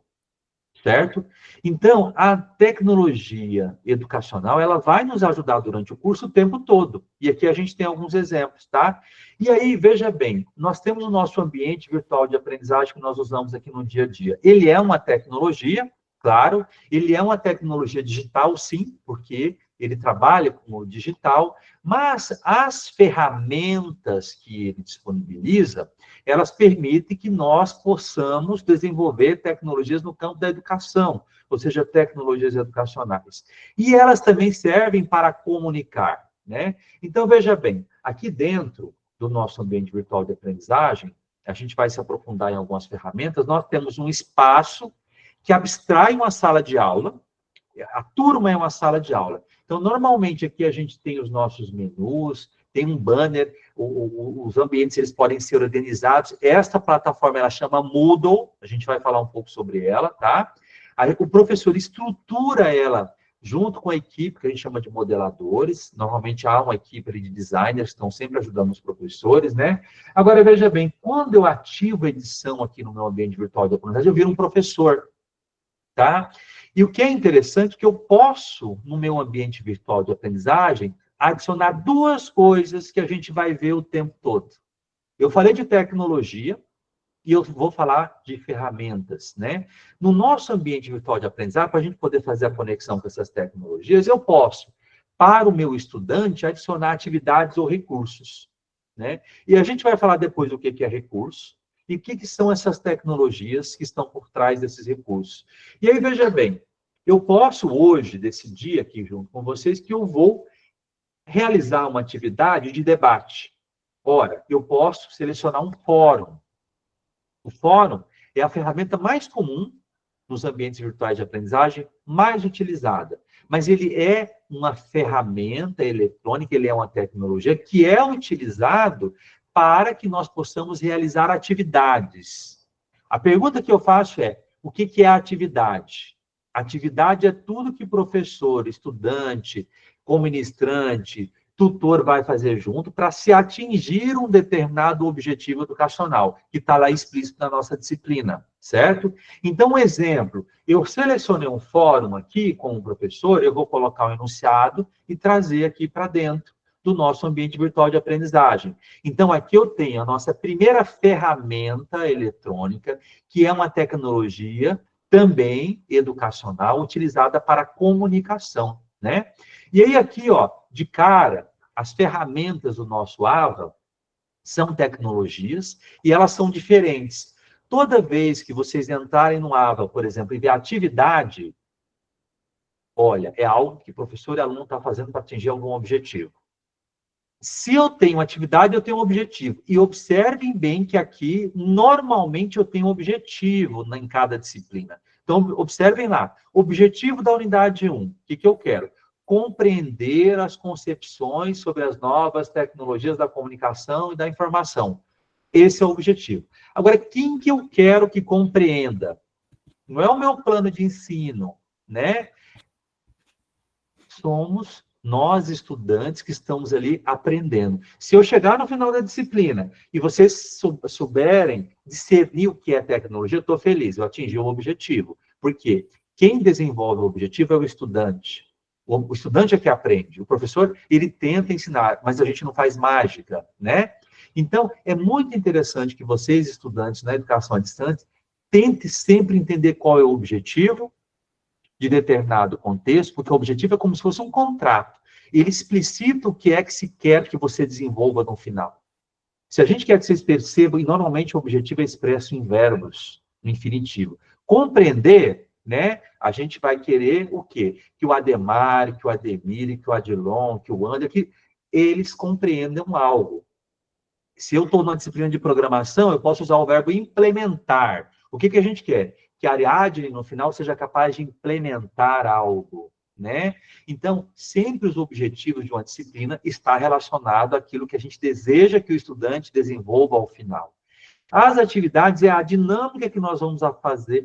certo? Então, a tecnologia educacional, ela vai nos ajudar durante o curso o tempo todo. E aqui a gente tem alguns exemplos, tá? E aí, veja bem, nós temos o nosso ambiente virtual de aprendizagem que nós usamos aqui no dia a dia. Ele é uma tecnologia, claro, ele é uma tecnologia digital, sim, porque ele trabalha com o digital, mas as ferramentas que ele disponibiliza, elas permitem que nós possamos desenvolver tecnologias no campo da educação, ou seja, tecnologias educacionais. E elas também servem para comunicar, né? Então, veja bem, aqui dentro do nosso ambiente virtual de aprendizagem, a gente vai se aprofundar em algumas ferramentas, nós temos um espaço que abstrai uma sala de aula, a turma é uma sala de aula. Então, normalmente, aqui a gente tem os nossos menus, tem um banner, os ambientes eles podem ser organizados. Esta plataforma, ela chama Moodle, a gente vai falar um pouco sobre ela, tá? Aí, o professor estrutura ela junto com a equipe, que a gente chama de modeladores. Normalmente, há uma equipe de designers que estão sempre ajudando os professores, né? Agora, veja bem, quando eu ativo a edição aqui no meu ambiente virtual de aprendizagem, eu viro um professor, tá? E o que é interessante é que eu posso, no meu ambiente virtual de aprendizagem, adicionar duas coisas que a gente vai ver o tempo todo. Eu falei de tecnologia e eu vou falar de ferramentas, né? No nosso ambiente virtual de aprendizagem, para a gente poder fazer a conexão com essas tecnologias, eu posso, para o meu estudante, adicionar atividades ou recursos, né? E a gente vai falar depois do que é recurso, e o que são essas tecnologias que estão por trás desses recursos. E aí, veja bem, eu posso hoje decidir aqui junto com vocês que eu vou realizar uma atividade de debate. Ora, eu posso selecionar um fórum. O fórum é a ferramenta mais comum nos ambientes virtuais de aprendizagem, mais utilizada. Mas ele é uma ferramenta eletrônica, ele é uma tecnologia que é utilizado para que nós possamos realizar atividades. A pergunta que eu faço é, o que é a atividade? Atividade é tudo que professor, estudante, co-ministrante, tutor vai fazer junto para se atingir um determinado objetivo educacional, que está lá explícito na nossa disciplina, certo? Então, um exemplo, eu selecionei um fórum aqui com o professor, eu vou colocar um enunciado e trazer aqui para dentro do nosso ambiente virtual de aprendizagem. Então, aqui eu tenho a nossa primeira ferramenta eletrônica, que é uma tecnologia também educacional, utilizada para comunicação, né? E aí aqui, ó, de cara, as ferramentas do nosso AVA são tecnologias e elas são diferentes. Toda vez que vocês entrarem no AVA, por exemplo, e ver atividade, olha, é algo que professor e aluno estão fazendo para atingir algum objetivo. Se eu tenho atividade, eu tenho um objetivo. E observem bem que aqui, normalmente, eu tenho um objetivo em cada disciplina. Então, observem lá. Objetivo da unidade 1. O que eu quero? Compreender as concepções sobre as novas tecnologias da comunicação e da informação. Esse é o objetivo. Agora, quem que eu quero que compreenda? Não é o meu plano de ensino, né? Somos nós, estudantes, que estamos ali aprendendo. Se eu chegar no final da disciplina e vocês souberem discernir o que é tecnologia, eu estou feliz, eu atingi o objetivo. Por quê? Quem desenvolve o objetivo é o estudante. O estudante é que aprende. O professor, ele tenta ensinar, mas a gente não faz mágica, né? Então, é muito interessante que vocês, estudantes na educação à distância, tentem sempre entender qual é o objetivo de determinado contexto, porque o objetivo é como se fosse um contrato. Ele explicita o que é que se quer que você desenvolva no final. Se a gente quer que vocês percebam, e normalmente o objetivo é expresso em verbos, no infinitivo. Compreender, né? A gente vai querer o quê? Que o Ademar, que o Ademir, que o Adilon, que o Ander, que eles compreendam algo. Se eu estou na disciplina de programação, eu posso usar o verbo implementar. O que a gente quer? Que a Ariadne, no final, seja capaz de implementar algo, né? Então, sempre os objetivos de uma disciplina está relacionado àquilo que a gente deseja que o estudante desenvolva ao final. As atividades é a dinâmica que nós vamos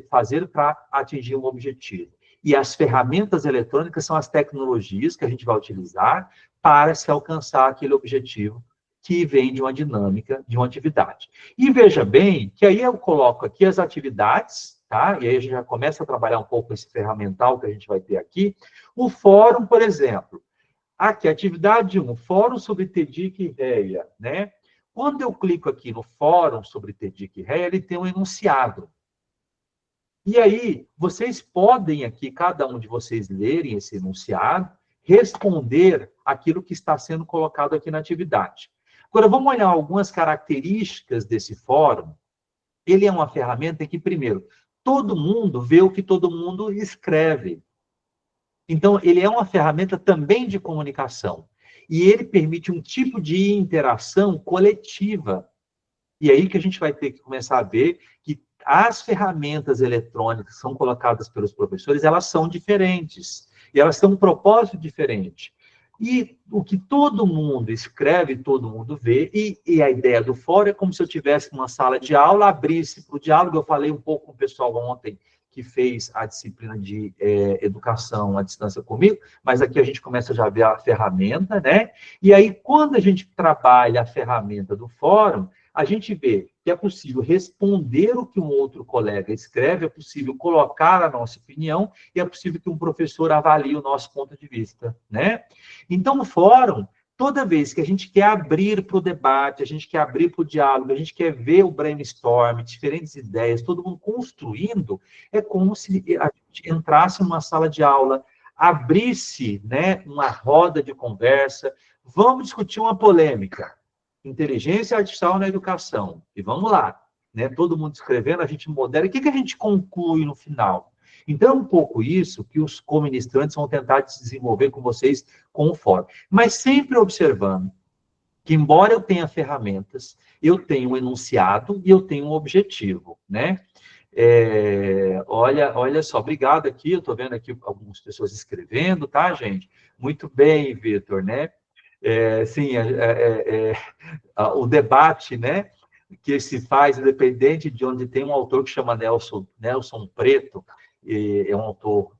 fazer para atingir um objetivo. E as ferramentas eletrônicas são as tecnologias que a gente vai utilizar para se alcançar aquele objetivo que vem de uma dinâmica, de uma atividade. E veja bem que aí eu coloco aqui as atividades, tá? E aí a gente já começa a trabalhar um pouco esse ferramental que a gente vai ter aqui. O fórum, por exemplo. Aqui, atividade 1, fórum sobre TEDIC e REA, né? Quando eu clico aqui no fórum sobre TEDIC e REA, ele tem um enunciado. E aí, vocês podem aqui, cada um de vocês lerem esse enunciado, responder aquilo que está sendo colocado aqui na atividade. Agora, vamos olhar algumas características desse fórum. Ele é uma ferramenta que, primeiro, todo mundo vê o que todo mundo escreve. Então, ele é uma ferramenta também de comunicação. E ele permite um tipo de interação coletiva. E aí que a gente vai ter que começar a ver que as ferramentas eletrônicas que são colocadas pelos professores, elas são diferentes. E elas têm um propósito diferente. E o que todo mundo escreve, todo mundo vê, e a ideia do fórum é como se eu tivesse numa sala de aula, abrisse para o diálogo. Eu falei um pouco com o pessoal ontem que fez a disciplina de educação à distância comigo, mas aqui a gente começa já a ver a ferramenta, né? E aí, quando a gente trabalha a ferramenta do fórum, a gente vê que é possível responder o que um outro colega escreve, é possível colocar a nossa opinião, e é possível que um professor avalie o nosso ponto de vista, né? Então, o fórum, toda vez que a gente quer abrir para o debate, a gente quer abrir para o diálogo, a gente quer ver o brainstorm, diferentes ideias, todo mundo construindo, é como se a gente entrasse numa sala de aula, abrisse, né, uma roda de conversa, vamos discutir uma polêmica. Inteligência artificial na educação. E vamos lá, né? Todo mundo escrevendo, a gente modera. O que a gente conclui no final? Então, é um pouco isso que os co-ministrantes vão tentar desenvolver com vocês com o fórum. Mas sempre observando que, embora eu tenha ferramentas, eu tenho um enunciado e eu tenho um objetivo, né? Olha só, obrigado aqui, eu estou vendo aqui algumas pessoas escrevendo, tá, gente? Muito bem, Vitor, né? Sim, o debate, né, que se faz, independente de onde tem um autor que chama Nelson Preto, é um autor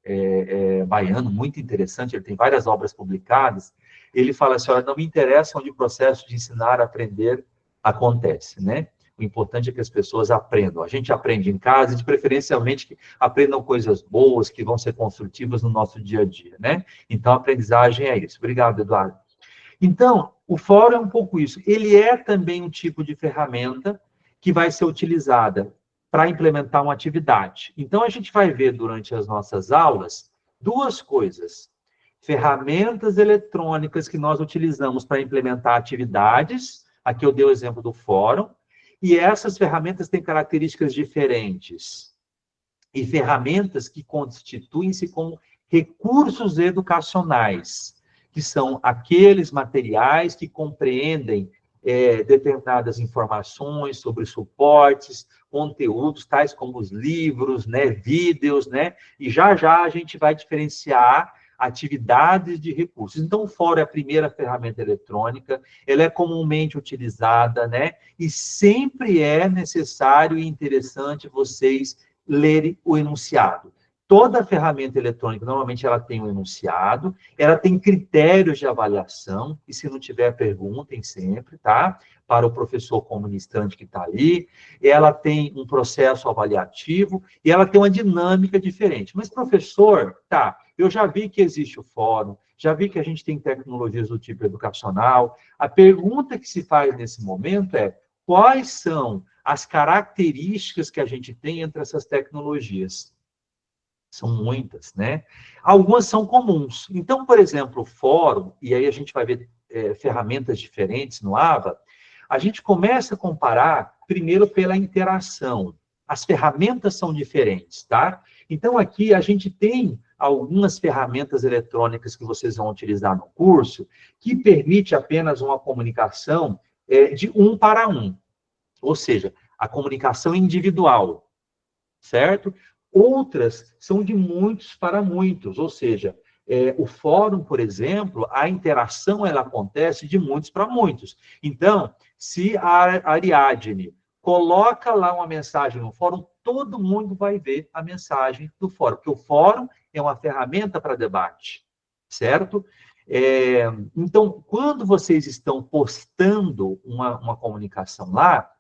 baiano muito interessante, ele tem várias obras publicadas, ele fala assim, olha, não me interessa onde o processo de ensinar a aprender acontece, né? O importante é que as pessoas aprendam. A gente aprende em casa, e de preferencialmente que aprendam coisas boas, que vão ser construtivas no nosso dia a dia, né? Então, a aprendizagem é isso. Obrigado, Eduardo. Então, o fórum é um pouco isso. Ele é também um tipo de ferramenta que vai ser utilizada para implementar uma atividade. Então, a gente vai ver durante as nossas aulas duas coisas. Ferramentas eletrônicas que nós utilizamos para implementar atividades. Aqui eu dei o exemplo do fórum. E essas ferramentas têm características diferentes. E ferramentas que constituem-se como recursos educacionais, que são aqueles materiais que compreendem determinadas informações sobre suportes, conteúdos, tais como os livros, né, vídeos, né, e já a gente vai diferenciar atividades de recursos. Então, o fórum é a primeira ferramenta eletrônica, ela é comumente utilizada, né, e sempre é necessário e interessante vocês lerem o enunciado. Toda ferramenta eletrônica, normalmente, ela tem um enunciado, ela tem critérios de avaliação, e se não tiver, perguntem sempre, tá? Para o professor como ministrante que está ali. Ela tem um processo avaliativo, e ela tem uma dinâmica diferente. Mas, professor, tá, eu já vi que existe o fórum, já vi que a gente tem tecnologias do tipo educacional. A pergunta que se faz nesse momento é, quais são as características que a gente tem entre essas tecnologias? São muitas, né? Algumas são comuns. Então, por exemplo, o fórum, e aí a gente vai ver ferramentas diferentes no AVA, a gente começa a comparar primeiro pela interação. As ferramentas são diferentes, tá? Então, aqui a gente tem algumas ferramentas eletrônicas que vocês vão utilizar no curso, que permite apenas uma comunicação de um para um. Ou seja, a comunicação individual, certo? Outras são de muitos para muitos, ou seja, o fórum, por exemplo, a interação ela acontece de muitos para muitos. Então, se a Ariadne coloca lá uma mensagem no fórum, todo mundo vai ver a mensagem do fórum, porque o fórum é uma ferramenta para debate, certo? Então, quando vocês estão postando uma comunicação lá,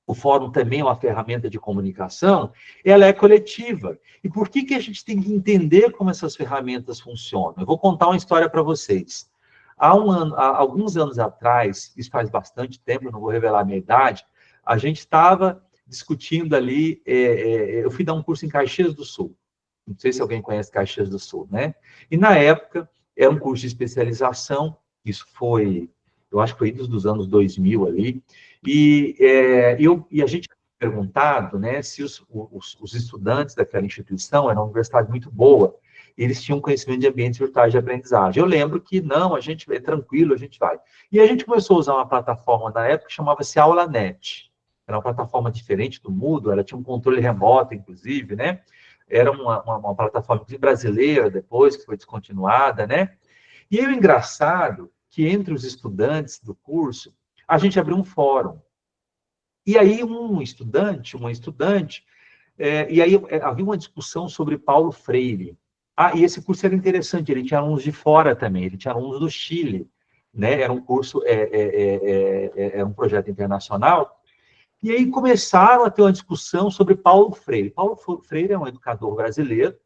o fórum também é uma ferramenta de comunicação, ela é coletiva. E por que a gente tem que entender como essas ferramentas funcionam? Eu vou contar uma história para vocês. Há alguns anos atrás, isso faz bastante tempo, eu não vou revelar a minha idade, a gente estava discutindo ali, eu fui dar um curso em Caxias do Sul. Não sei se alguém conhece Caxias do Sul, né? E na época, era um curso de especialização, isso foi, eu acho que foi dos anos 2000 ali, e a gente tinha perguntado, né, se os estudantes daquela instituição, era uma universidade muito boa, eles tinham conhecimento de ambientes virtuais de aprendizagem. Eu lembro que, não, a gente é tranquilo, a gente vai. E a gente começou a usar uma plataforma na época que chamava-se AulaNet. Era uma plataforma diferente do Moodle, ela tinha um controle remoto, inclusive, né? Era uma plataforma brasileira, depois, que foi descontinuada, né? E aí o engraçado que entre os estudantes do curso, a gente abriu um fórum. E aí uma estudante, e aí havia uma discussão sobre Paulo Freire. E esse curso era interessante, ele tinha alunos de fora também, ele tinha alunos do Chile, né? Era um curso, era um projeto internacional. E aí começaram a ter uma discussão sobre Paulo Freire. Paulo Freire é um educador brasileiro,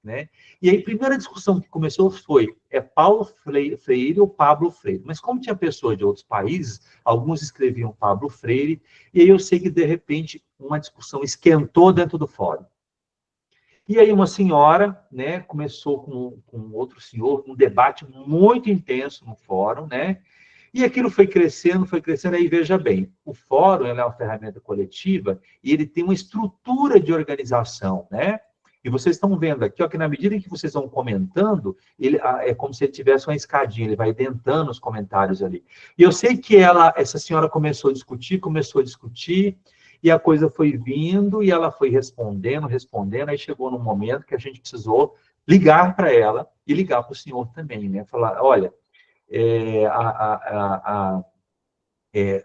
né? E aí a primeira discussão que começou foi, Paulo Freire ou Pablo Freire? Mas como tinha pessoas de outros países, alguns escreviam Pablo Freire, e aí eu sei que, de repente, uma discussão esquentou dentro do fórum. E aí uma senhora, né, começou com outro senhor, um debate muito intenso no fórum, né? E aquilo foi crescendo, aí veja bem, o fórum é uma ferramenta coletiva e ele tem uma estrutura de organização, né? E vocês estão vendo aqui, ó, que na medida em que vocês vão comentando, é como se ele tivesse uma escadinha, ele vai dentando os comentários ali. E eu sei que essa senhora começou a discutir, e a coisa foi vindo, e ela foi respondendo, aí chegou num momento que a gente precisou ligar para ela e ligar para o senhor também, né? Falar, olha,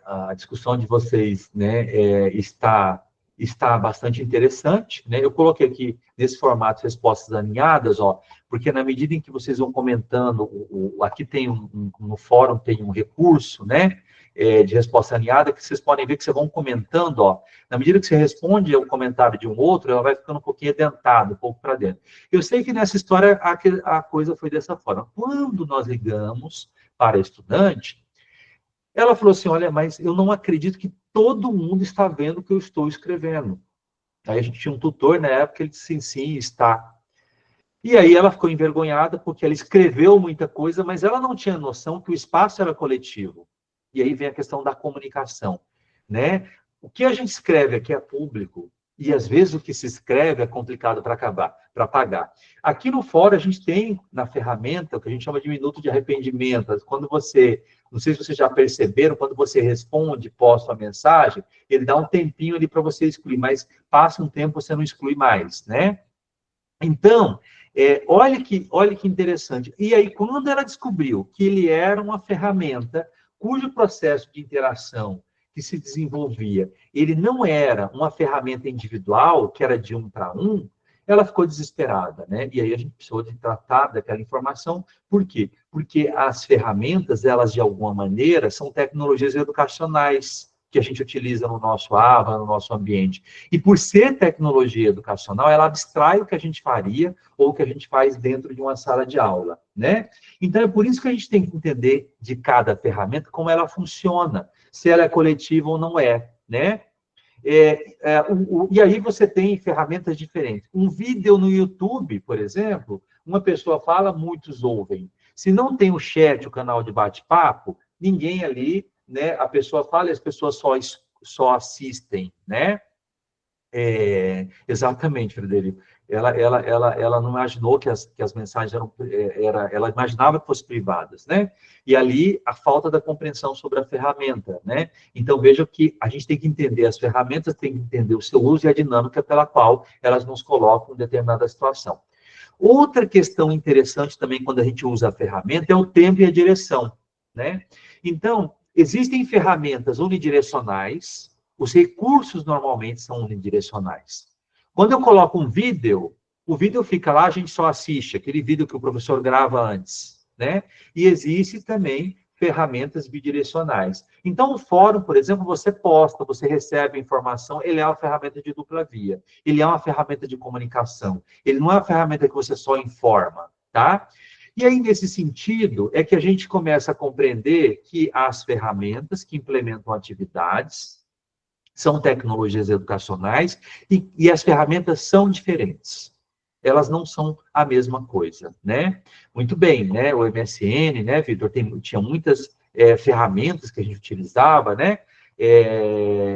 a discussão de vocês, né, está está bastante interessante, né? Eu coloquei aqui nesse formato respostas alinhadas, ó, porque na medida em que vocês vão comentando, aqui tem no fórum tem um recurso, né? De resposta alinhada, que vocês podem ver que vocês vão comentando, ó. Na medida que você responde ao comentário de um outro, ela vai ficando um pouquinho adentada, um pouco para dentro. Eu sei que nessa história a coisa foi dessa forma. Quando nós ligamos para a estudante, ela falou assim, olha, mas eu não acredito que todo mundo está vendo o que eu estou escrevendo. Aí a gente tinha um tutor, na época, ele disse, sim, está. E aí ela ficou envergonhada, porque ela escreveu muita coisa, mas ela não tinha noção que o espaço era coletivo. E aí vem a questão da comunicação, né? O que a gente escreve aqui é público, e às vezes o que se escreve é complicado para pagar. Aqui no fórum a gente tem na ferramenta o que a gente chama de minuto de arrependimento. Quando você, não sei se vocês já perceberam, quando você responde, posta a mensagem, ele dá um tempinho ali para você excluir, mas passa um tempo você não exclui mais, né? Então, olha que interessante. E aí, quando ela descobriu que ele era uma ferramenta cujo processo de interação que se desenvolvia, ele não era uma ferramenta individual, que era de 1 para 1, ela ficou desesperada, né? E aí a gente precisou de tratar daquela informação. Por quê? Porque as ferramentas, elas, de alguma maneira, são tecnologias educacionais que a gente utiliza no nosso AVA, no nosso ambiente. E por ser tecnologia educacional, ela abstrai o que a gente faria ou o que a gente faz dentro de uma sala de aula, né? Então, é por isso que a gente tem que entender de cada ferramenta como ela funciona, se ela é coletiva ou não é, né? E aí você tem ferramentas diferentes. Um vídeo no YouTube, por exemplo, uma pessoa fala, muitos ouvem. Se não tem o chat, o canal de bate-papo, ninguém ali, né? A pessoa fala e as pessoas só assistem, né? Exatamente, Frederico. Ela não imaginou que as mensagens ela imaginava que fossem privadas, né? E ali a falta da compreensão sobre a ferramenta, né? Então veja que a gente tem que entender as ferramentas, tem que entender o seu uso e a dinâmica pela qual elas nos colocam em determinada situação. Outra questão interessante também quando a gente usa a ferramenta é o tempo e a direção, né? Então, existem ferramentas unidirecionais, os recursos normalmente são unidirecionais. Quando eu coloco um vídeo, o vídeo fica lá, a gente só assiste, aquele vídeo que o professor grava antes, né? E existe também ferramentas bidirecionais. Então, o fórum, por exemplo, você posta, você recebe informação, ele é uma ferramenta de dupla via, ele é uma ferramenta de comunicação, ele não é uma ferramenta que você só informa, tá? E aí, nesse sentido, é que a gente começa a compreender que as ferramentas que implementam atividades são tecnologias educacionais e as ferramentas são diferentes. Elas não são a mesma coisa, né? Muito bem, né? O MSN, né, Vitor, tinha muitas ferramentas que a gente utilizava, né?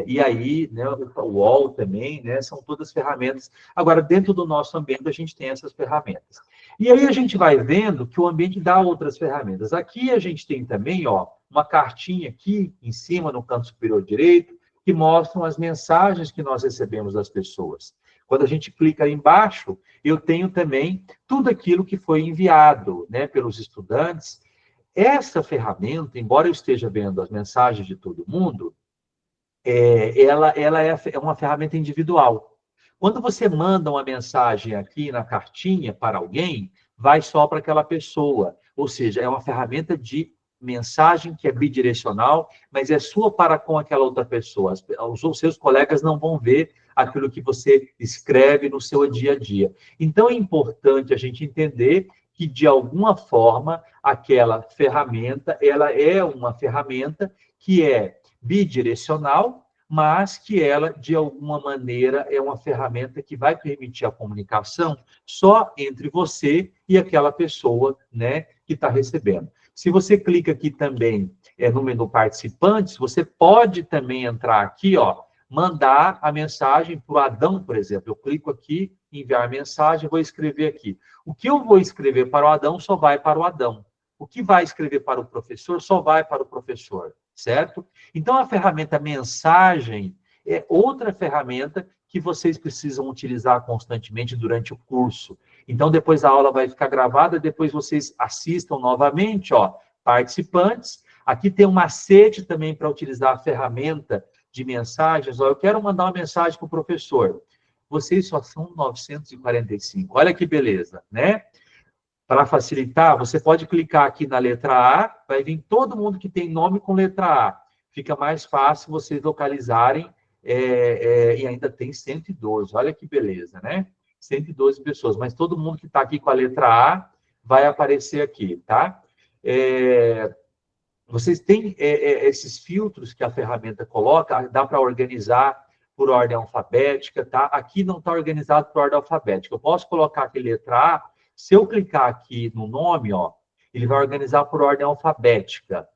E aí, né, o UOL também, né? São todas ferramentas. Agora, dentro do nosso ambiente, a gente tem essas ferramentas. E aí a gente vai vendo que o ambiente dá outras ferramentas. Aqui a gente tem também, ó, uma cartinha aqui em cima, no canto superior direito, que mostram as mensagens que nós recebemos das pessoas. Quando a gente clica aí embaixo, eu tenho também tudo aquilo que foi enviado, né, pelos estudantes. Essa ferramenta, embora eu esteja vendo as mensagens de todo mundo, ela é uma ferramenta individual. Quando você manda uma mensagem aqui na cartinha para alguém, vai só para aquela pessoa. Ou seja, é uma ferramenta de mensagem que é bidirecional, mas é sua para com aquela outra pessoa. Os seus colegas não vão ver aquilo que você escreve no seu dia a dia. Então, é importante a gente entender que, de alguma forma, aquela ferramenta, ela é uma ferramenta que é bidirecional, mas que ela, de alguma maneira, é uma ferramenta que vai permitir a comunicação só entre você e aquela pessoa, né, que está recebendo. Se você clica aqui também no menu participantes, você pode também entrar aqui, ó, mandar a mensagem para o Adão, por exemplo. Eu clico aqui, enviar mensagem, vou escrever aqui. O que eu vou escrever para o Adão só vai para o Adão. O que vai escrever para o professor só vai para o professor, certo? Então, a ferramenta mensagem é outra ferramenta que vocês precisam utilizar constantemente durante o curso. Então, depois a aula vai ficar gravada, depois vocês assistam novamente, ó, participantes. Aqui tem um macete também para utilizar a ferramenta de mensagens, ó, eu quero mandar uma mensagem para o professor. Vocês só são 945. Olha que beleza, né? Para facilitar, você pode clicar aqui na letra A, vai vir todo mundo que tem nome com letra A. Fica mais fácil vocês localizarem, e ainda tem 112. Olha que beleza, né? 112 pessoas, mas todo mundo que está aqui com a letra A vai aparecer aqui, tá? Vocês têm esses filtros que a ferramenta coloca, dá para organizar por ordem alfabética, tá? Aqui não está organizado por ordem alfabética. Eu posso colocar aqui letra A, se eu clicar aqui no nome, ó, ele vai organizar por ordem alfabética.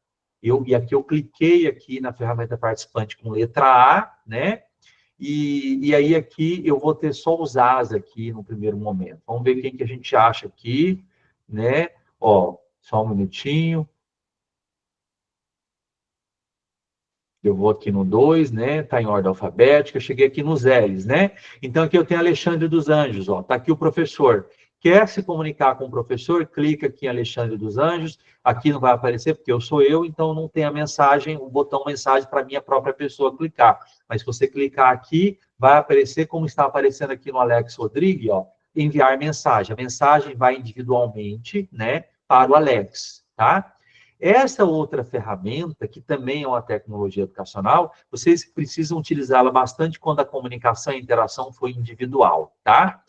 E aqui eu cliquei aqui na ferramenta participante com letra A, né? E aí aqui eu vou ter só os As aqui no primeiro momento. Vamos ver quem que a gente acha aqui, né? Ó, só um minutinho. Eu vou aqui no 2, né? Está em ordem alfabética. Cheguei aqui nos L's, né? Então, aqui eu tenho Alexandre dos Anjos, ó. Está aqui o professor. Quer se comunicar com o professor? Clica aqui em Alexandre dos Anjos. Aqui não vai aparecer porque eu sou eu, então não tem a mensagem, o botão mensagem para a minha própria pessoa clicar. Mas se você clicar aqui, vai aparecer como está aparecendo aqui no Alex Rodrigues, ó. Enviar mensagem. A mensagem vai individualmente, né? Para o Alex, tá? Essa outra ferramenta, que também é uma tecnologia educacional, vocês precisam utilizá-la bastante quando a comunicação e a interação for individual, tá?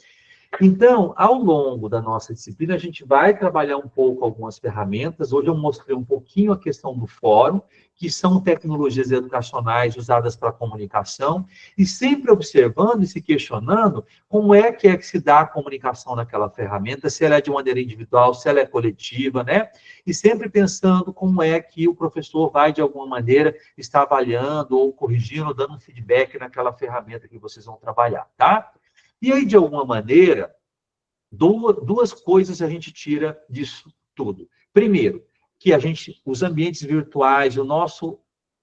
Então, ao longo da nossa disciplina, a gente vai trabalhar um pouco algumas ferramentas. Hoje eu mostrei um pouquinho a questão do fórum, que são tecnologias educacionais usadas para comunicação, e sempre observando e se questionando como é que se dá a comunicação naquela ferramenta, se ela é de maneira individual, se ela é coletiva, né? E sempre pensando como é que o professor vai, de alguma maneira, estar avaliando ou corrigindo, dando um feedback naquela ferramenta que vocês vão trabalhar, tá? E aí, de alguma maneira, duas coisas a gente tira disso tudo. Primeiro, que os ambientes virtuais,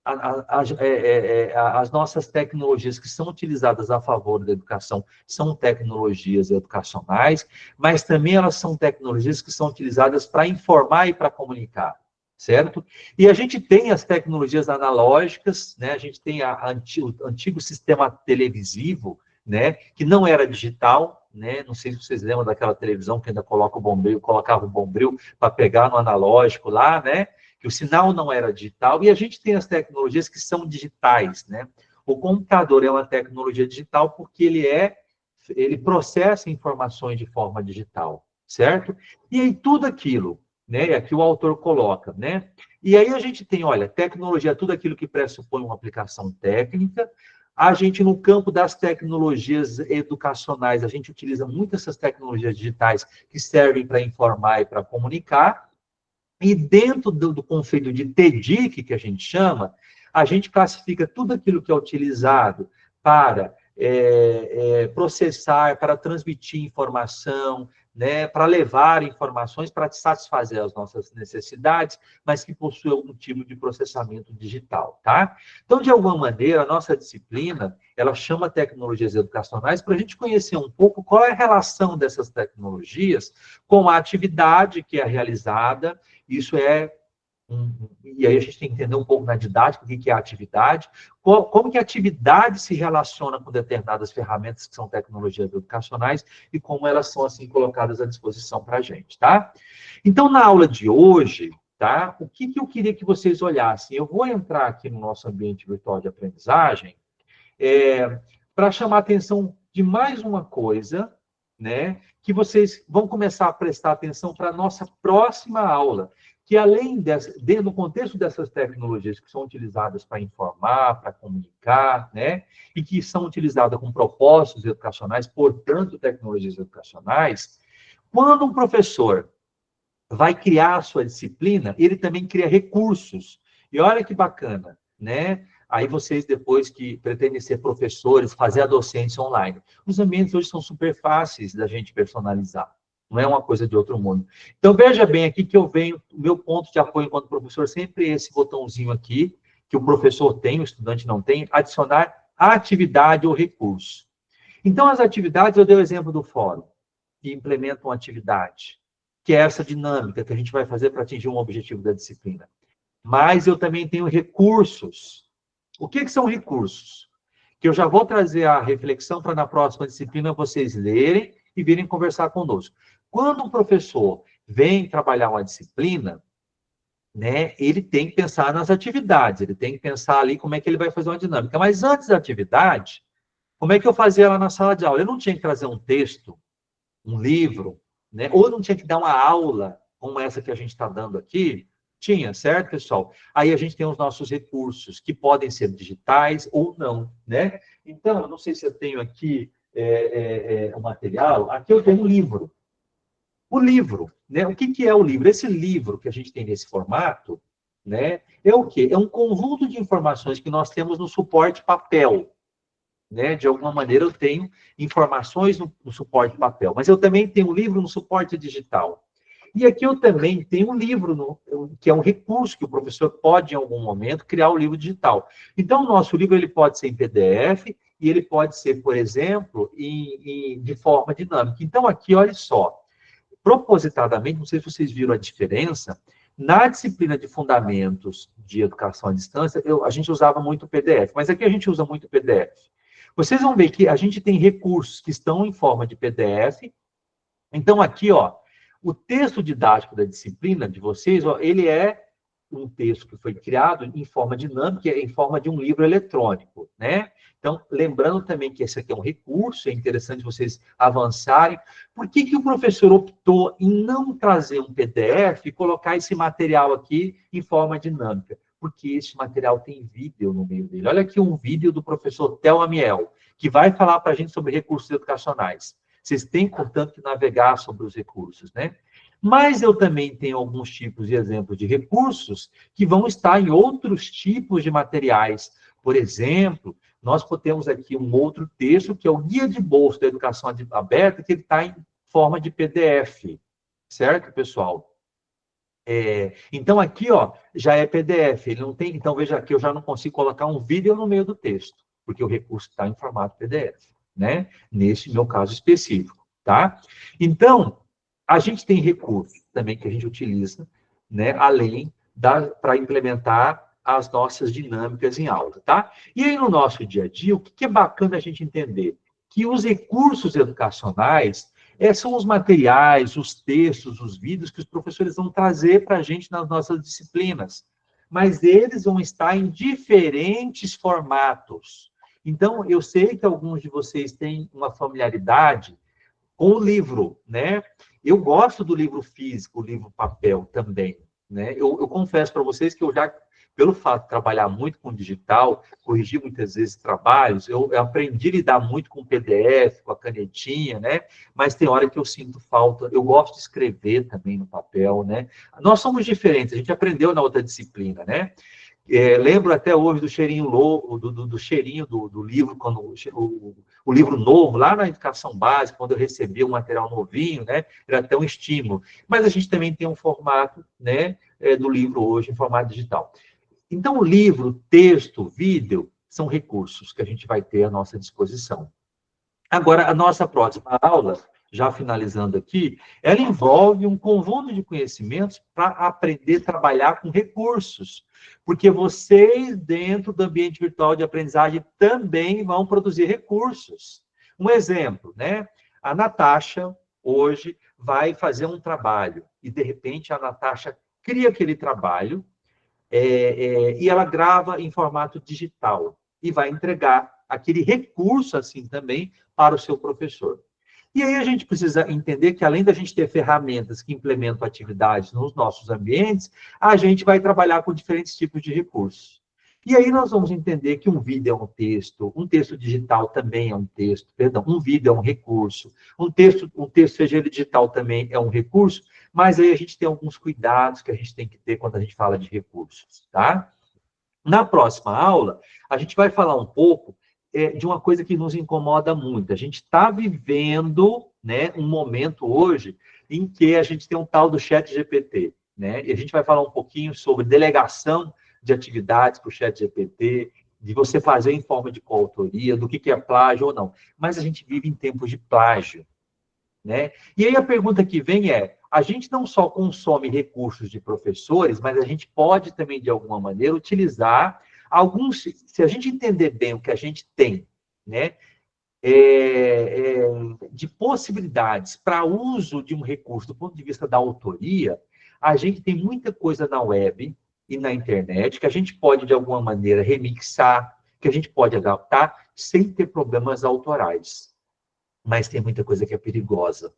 as nossas tecnologias que são utilizadas a favor da educação são tecnologias educacionais, mas também elas são tecnologias que são utilizadas para informar e para comunicar, certo? E a gente tem as tecnologias analógicas, né? A gente tem o antigo sistema televisivo, né, que não era digital, né? Não sei se vocês lembram daquela televisão que ainda colocava o bombril para pegar no analógico lá, né? Que o sinal não era digital, e a gente tem as tecnologias que são digitais, né? O computador é uma tecnologia digital porque ele processa informações de forma digital, certo? E aí tudo aquilo, né? Aqui o autor coloca, né? E aí a gente tem, olha, tecnologia, tudo aquilo que pressupõe uma aplicação técnica. A gente, no campo das tecnologias educacionais, a gente utiliza muito essas tecnologias digitais que servem para informar e para comunicar. E dentro do conceito de TDIC, que a gente chama, a gente classifica tudo aquilo que é utilizado para processar, para transmitir informação, né, para levar informações, para satisfazer as nossas necessidades, mas que possui algum tipo de processamento digital, tá? Então, de alguma maneira, a nossa disciplina, ela chama tecnologias educacionais para a gente conhecer um pouco qual é a relação dessas tecnologias com a atividade que é realizada. Isso e aí a gente tem que entender um pouco na didática o que é a atividade, como que a atividade se relaciona com determinadas ferramentas que são tecnologias educacionais e como elas são, assim, colocadas à disposição para a gente, tá? Então, na aula de hoje, tá? O que eu queria que vocês olhassem? Eu vou entrar aqui no nosso ambiente virtual de aprendizagem para chamar a atenção de mais uma coisa, né? Que vocês vão começar a prestar atenção para a nossa próxima aula, que além dentro do contexto dessas tecnologias que são utilizadas para informar, para comunicar, né, e que são utilizadas com propósitos educacionais, portanto, tecnologias educacionais, quando um professor vai criar a sua disciplina, ele também cria recursos. E olha que bacana, né? Aí vocês, depois que pretendem ser professores, fazer a docência online, os ambientes hoje são super fáceis da gente personalizar. Não é uma coisa de outro mundo. Então, veja bem aqui que eu venho, o meu ponto de apoio enquanto professor, sempre esse botãozinho aqui, que o professor tem, o estudante não tem, adicionar a atividade ou recurso. Então, as atividades, eu dei o exemplo do fórum, que implementa uma atividade, que é essa dinâmica que a gente vai fazer para atingir um objetivo da disciplina. Mas eu também tenho recursos, O que são recursos? Que eu já vou trazer a reflexão para na próxima disciplina vocês lerem e virem conversar conosco. Quando um professor vem trabalhar uma disciplina, né, ele tem que pensar nas atividades, ele tem que pensar ali como é que ele vai fazer uma dinâmica. Mas antes da atividade, como é que eu fazia lá na sala de aula? Eu não tinha que trazer um texto, um livro, né? Ou não tinha que dar uma aula como essa que a gente está dando aqui. Tinha, certo, pessoal? Aí a gente tem os nossos recursos, que podem ser digitais ou não, né? Então, eu não sei se eu tenho aqui o material. Aqui eu tenho um livro. O livro, né? O que é o livro? Esse livro que a gente tem nesse formato, né? É o quê? É um conjunto de informações que nós temos no suporte papel, né? De alguma maneira eu tenho informações no suporte papel, mas eu também tenho um livro no suporte digital. E aqui eu também tenho um livro, que é um recurso que o professor pode, em algum momento, criar um livro digital. Então, o nosso livro ele pode ser em PDF e ele pode ser, por exemplo, de forma dinâmica. Então, aqui, olha só, propositadamente, não sei se vocês viram a diferença, na disciplina de fundamentos de educação à distância, a gente usava muito PDF, mas aqui a gente usa muito PDF. Vocês vão ver que a gente tem recursos que estão em forma de PDF. Então, aqui, ó, o texto didático da disciplina de vocês, ó, ele é um texto que foi criado em forma dinâmica, em forma de um livro eletrônico, né? Então, lembrando também que esse aqui é um recurso, é interessante vocês avançarem. Por que o professor optou em não trazer um PDF e colocar esse material aqui em forma dinâmica? Porque esse material tem vídeo no meio dele. Olha aqui um vídeo do professor Theo Amiel, que vai falar para a gente sobre recursos educacionais. Vocês têm, portanto, que navegar sobre os recursos, né? Mas eu também tenho alguns tipos de exemplos de recursos que vão estar em outros tipos de materiais. Por exemplo, nós temos aqui um outro texto, que é o Guia de Bolsa da Educação Aberta, que ele está em forma de PDF. Certo, pessoal? Então, aqui, ó, já é PDF. Ele não tem, então, veja aqui, eu já não consigo colocar um vídeo no meio do texto, porque o recurso está em formato PDF, né? Nesse meu caso específico, tá? Então, a gente tem recursos também que a gente utiliza, né? Além para implementar as nossas dinâmicas em aula, tá? E aí, no nosso dia a dia, o que é bacana a gente entender? Que os recursos educacionais são os materiais, os textos, os vídeos que os professores vão trazer para a gente nas nossas disciplinas. Mas eles vão estar em diferentes formatos. Então, eu sei que alguns de vocês têm uma familiaridade com o livro, né? Eu gosto do livro físico, o livro papel também, né? Eu confesso para vocês que eu já, pelo fato de trabalhar muito com digital, corrigir muitas vezes trabalhos, eu aprendi a lidar muito com PDF, com a canetinha, né? Mas tem hora que eu sinto falta, eu gosto de escrever também no papel, né? Nós somos diferentes, a gente aprendeu na outra disciplina, né? Lembro até hoje do cheirinho do cheirinho do livro, quando o livro novo, lá na educação básica, quando eu recebia um material novinho, né? Era até um estímulo. Mas a gente também tem um formato, né? Do livro hoje em formato digital. Então, o livro, texto, vídeo, são recursos que a gente vai ter à nossa disposição. Agora, a nossa próxima aula, já finalizando aqui, ela envolve um conjunto de conhecimentos para aprender a trabalhar com recursos. Porque vocês, dentro do ambiente virtual de aprendizagem, também vão produzir recursos. Um exemplo, né? A Natasha, hoje, vai fazer um trabalho. E, de repente, a Natasha cria aquele trabalho e ela grava em formato digital. E vai entregar aquele recurso, assim, também, para o seu professor. E aí a gente precisa entender que, além da gente ter ferramentas que implementam atividades nos nossos ambientes, a gente vai trabalhar com diferentes tipos de recursos. E aí nós vamos entender que um vídeo é um texto digital também é um texto, perdão, um vídeo é um recurso, um texto seja ele digital também é um recurso, mas aí a gente tem alguns cuidados que a gente tem que ter quando a gente fala de recursos, tá? Na próxima aula, a gente vai falar um pouco de uma coisa que nos incomoda muito. A gente está vivendo, né, um momento hoje em que a gente tem um tal do ChatGPT, né? E a gente vai falar um pouquinho sobre delegação de atividades para o ChatGPT, de você fazer em forma de coautoria, do que é plágio ou não. Mas a gente vive em tempos de plágio, né? E aí a pergunta que vem a gente não só consome recursos de professores, mas a gente pode também, de alguma maneira, utilizar Se a gente entender bem o que a gente tem, né, de possibilidades para uso de um recurso do ponto de vista da autoria, a gente tem muita coisa na web e na internet que a gente pode, de alguma maneira, remixar, que a gente pode adaptar sem ter problemas autorais. Mas tem muita coisa que é perigosa.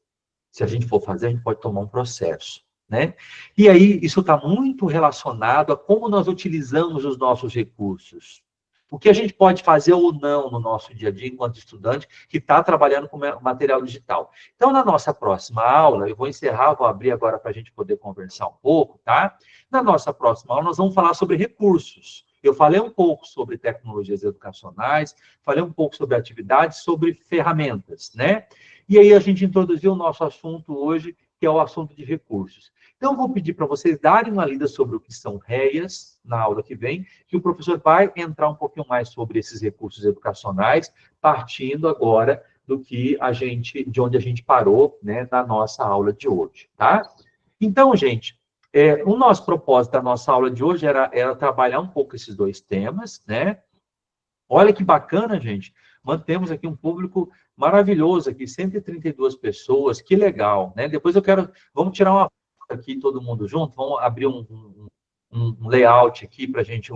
Se a gente for fazer, a gente pode tomar um processo, né? E aí, isso está muito relacionado a como nós utilizamos os nossos recursos. O que a gente pode fazer ou não no nosso dia a dia, enquanto estudante, que está trabalhando com material digital. Então, na nossa próxima aula, eu vou encerrar, vou abrir agora para a gente poder conversar um pouco, tá? Na nossa próxima aula, nós vamos falar sobre recursos. Eu falei um pouco sobre tecnologias educacionais, falei um pouco sobre atividades, sobre ferramentas, né? E aí a gente introduziu o nosso assunto hoje, que é o assunto de recursos. Então, eu vou pedir para vocês darem uma lida sobre o que são REIAs na aula que vem, que o professor vai entrar um pouquinho mais sobre esses recursos educacionais, partindo agora de onde a gente parou, né, na nossa aula de hoje, tá? Então, gente, o nosso propósito da nossa aula de hoje era trabalhar um pouco esses dois temas, né? Olha que bacana, gente. Mantemos aqui um público maravilhoso aqui, 132 pessoas, que legal, né? Depois vamos tirar uma foto aqui, todo mundo junto, vamos abrir um layout aqui para a gente,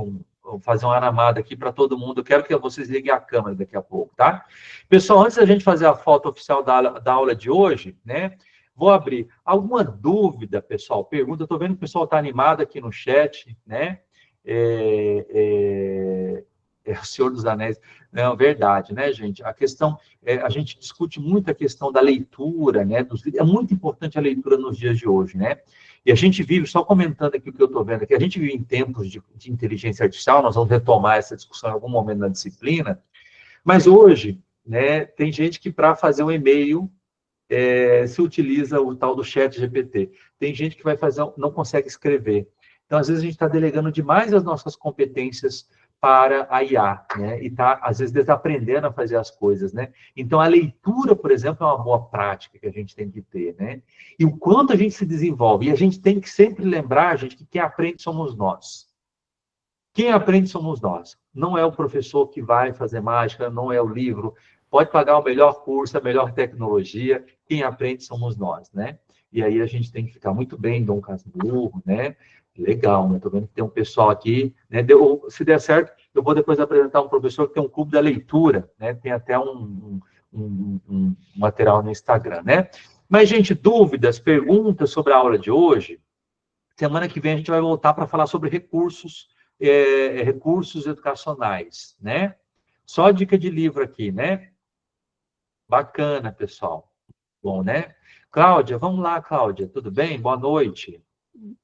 fazer uma aramada aqui para todo mundo. Eu quero que vocês liguem a câmera daqui a pouco, tá? Pessoal, antes da gente fazer a foto oficial da aula de hoje, né? Vou abrir. Alguma dúvida, pessoal? Pergunta. Eu estou vendo que o pessoal está animado aqui no chat, né? O Senhor dos Anéis. Não, verdade, né, gente? A questão, a gente discute muito a questão da leitura, né? É muito importante a leitura nos dias de hoje, né? E a gente vive, só comentando aqui o que eu estou vendo aqui, a gente vive em tempos de inteligência artificial, nós vamos retomar essa discussão em algum momento na disciplina, mas hoje, né, tem gente que para fazer um e-mail se utiliza o tal do chat GPT. Tem gente que não consegue escrever. Então, às vezes, a gente está delegando demais as nossas competências para a IA, né? E está, às vezes, desaprendendo a fazer as coisas, né? Então, a leitura, por exemplo, é uma boa prática que a gente tem que ter, né? E o quanto a gente se desenvolve. E a gente tem que sempre lembrar, gente, que quem aprende somos nós. Quem aprende somos nós. Não é o professor que vai fazer mágica, não é o livro. Pode pagar o melhor curso, a melhor tecnologia. Quem aprende somos nós, né? E aí a gente tem que ficar muito bem, Dom Casmurro, né? Legal, né? Estou vendo que tem um pessoal aqui, né? Se der certo, eu vou depois apresentar um professor que tem um clube da leitura, né? Tem até um material no Instagram, né? Mas, gente, dúvidas, perguntas sobre a aula de hoje? Semana que vem a gente vai voltar para falar sobre recursos educacionais, né? Só dica de livro aqui, né? Bacana, pessoal. Bom, né? Cláudia, vamos lá, Cláudia. Tudo bem? Boa noite.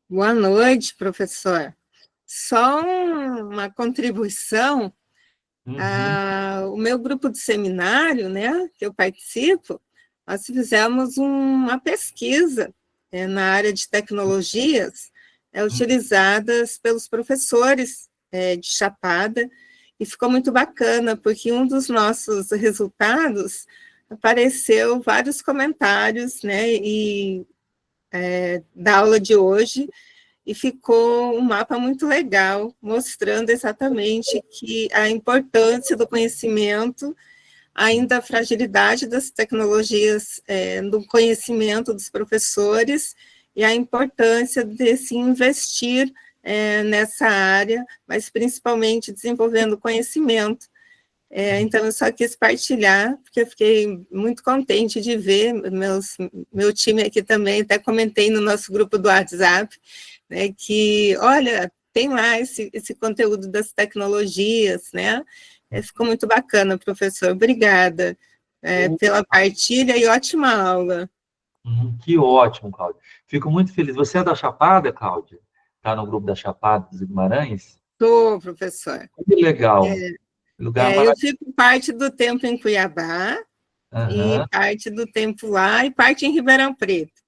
Boa noite, professor. Só uma contribuição. O meu grupo de seminário, né, que eu participo, nós fizemos uma pesquisa na área de tecnologias utilizadas pelos professores de Chapada, e ficou muito bacana, porque um dos nossos resultados apareceu vários comentários, né, da aula de hoje, e ficou um mapa muito legal, mostrando exatamente que a importância do conhecimento, ainda a fragilidade das tecnologias, do conhecimento dos professores, e a importância de se investir nessa área, mas principalmente desenvolvendo conhecimento. Então, eu só quis partilhar, porque eu fiquei muito contente de ver, meu time aqui também, até comentei no nosso grupo do WhatsApp, né, que, olha, tem lá esse conteúdo das tecnologias, né? Ficou muito bacana, professor. Obrigada pela partilha e ótima aula. Que ótimo, Cláudia. Fico muito feliz. Você é da Chapada, Cláudia? Está no grupo da Chapada dos Guimarães? Estou, professor. Que legal. Lugar eu fico parte do tempo em Cuiabá, e parte do tempo lá, e parte em Ribeirão Preto.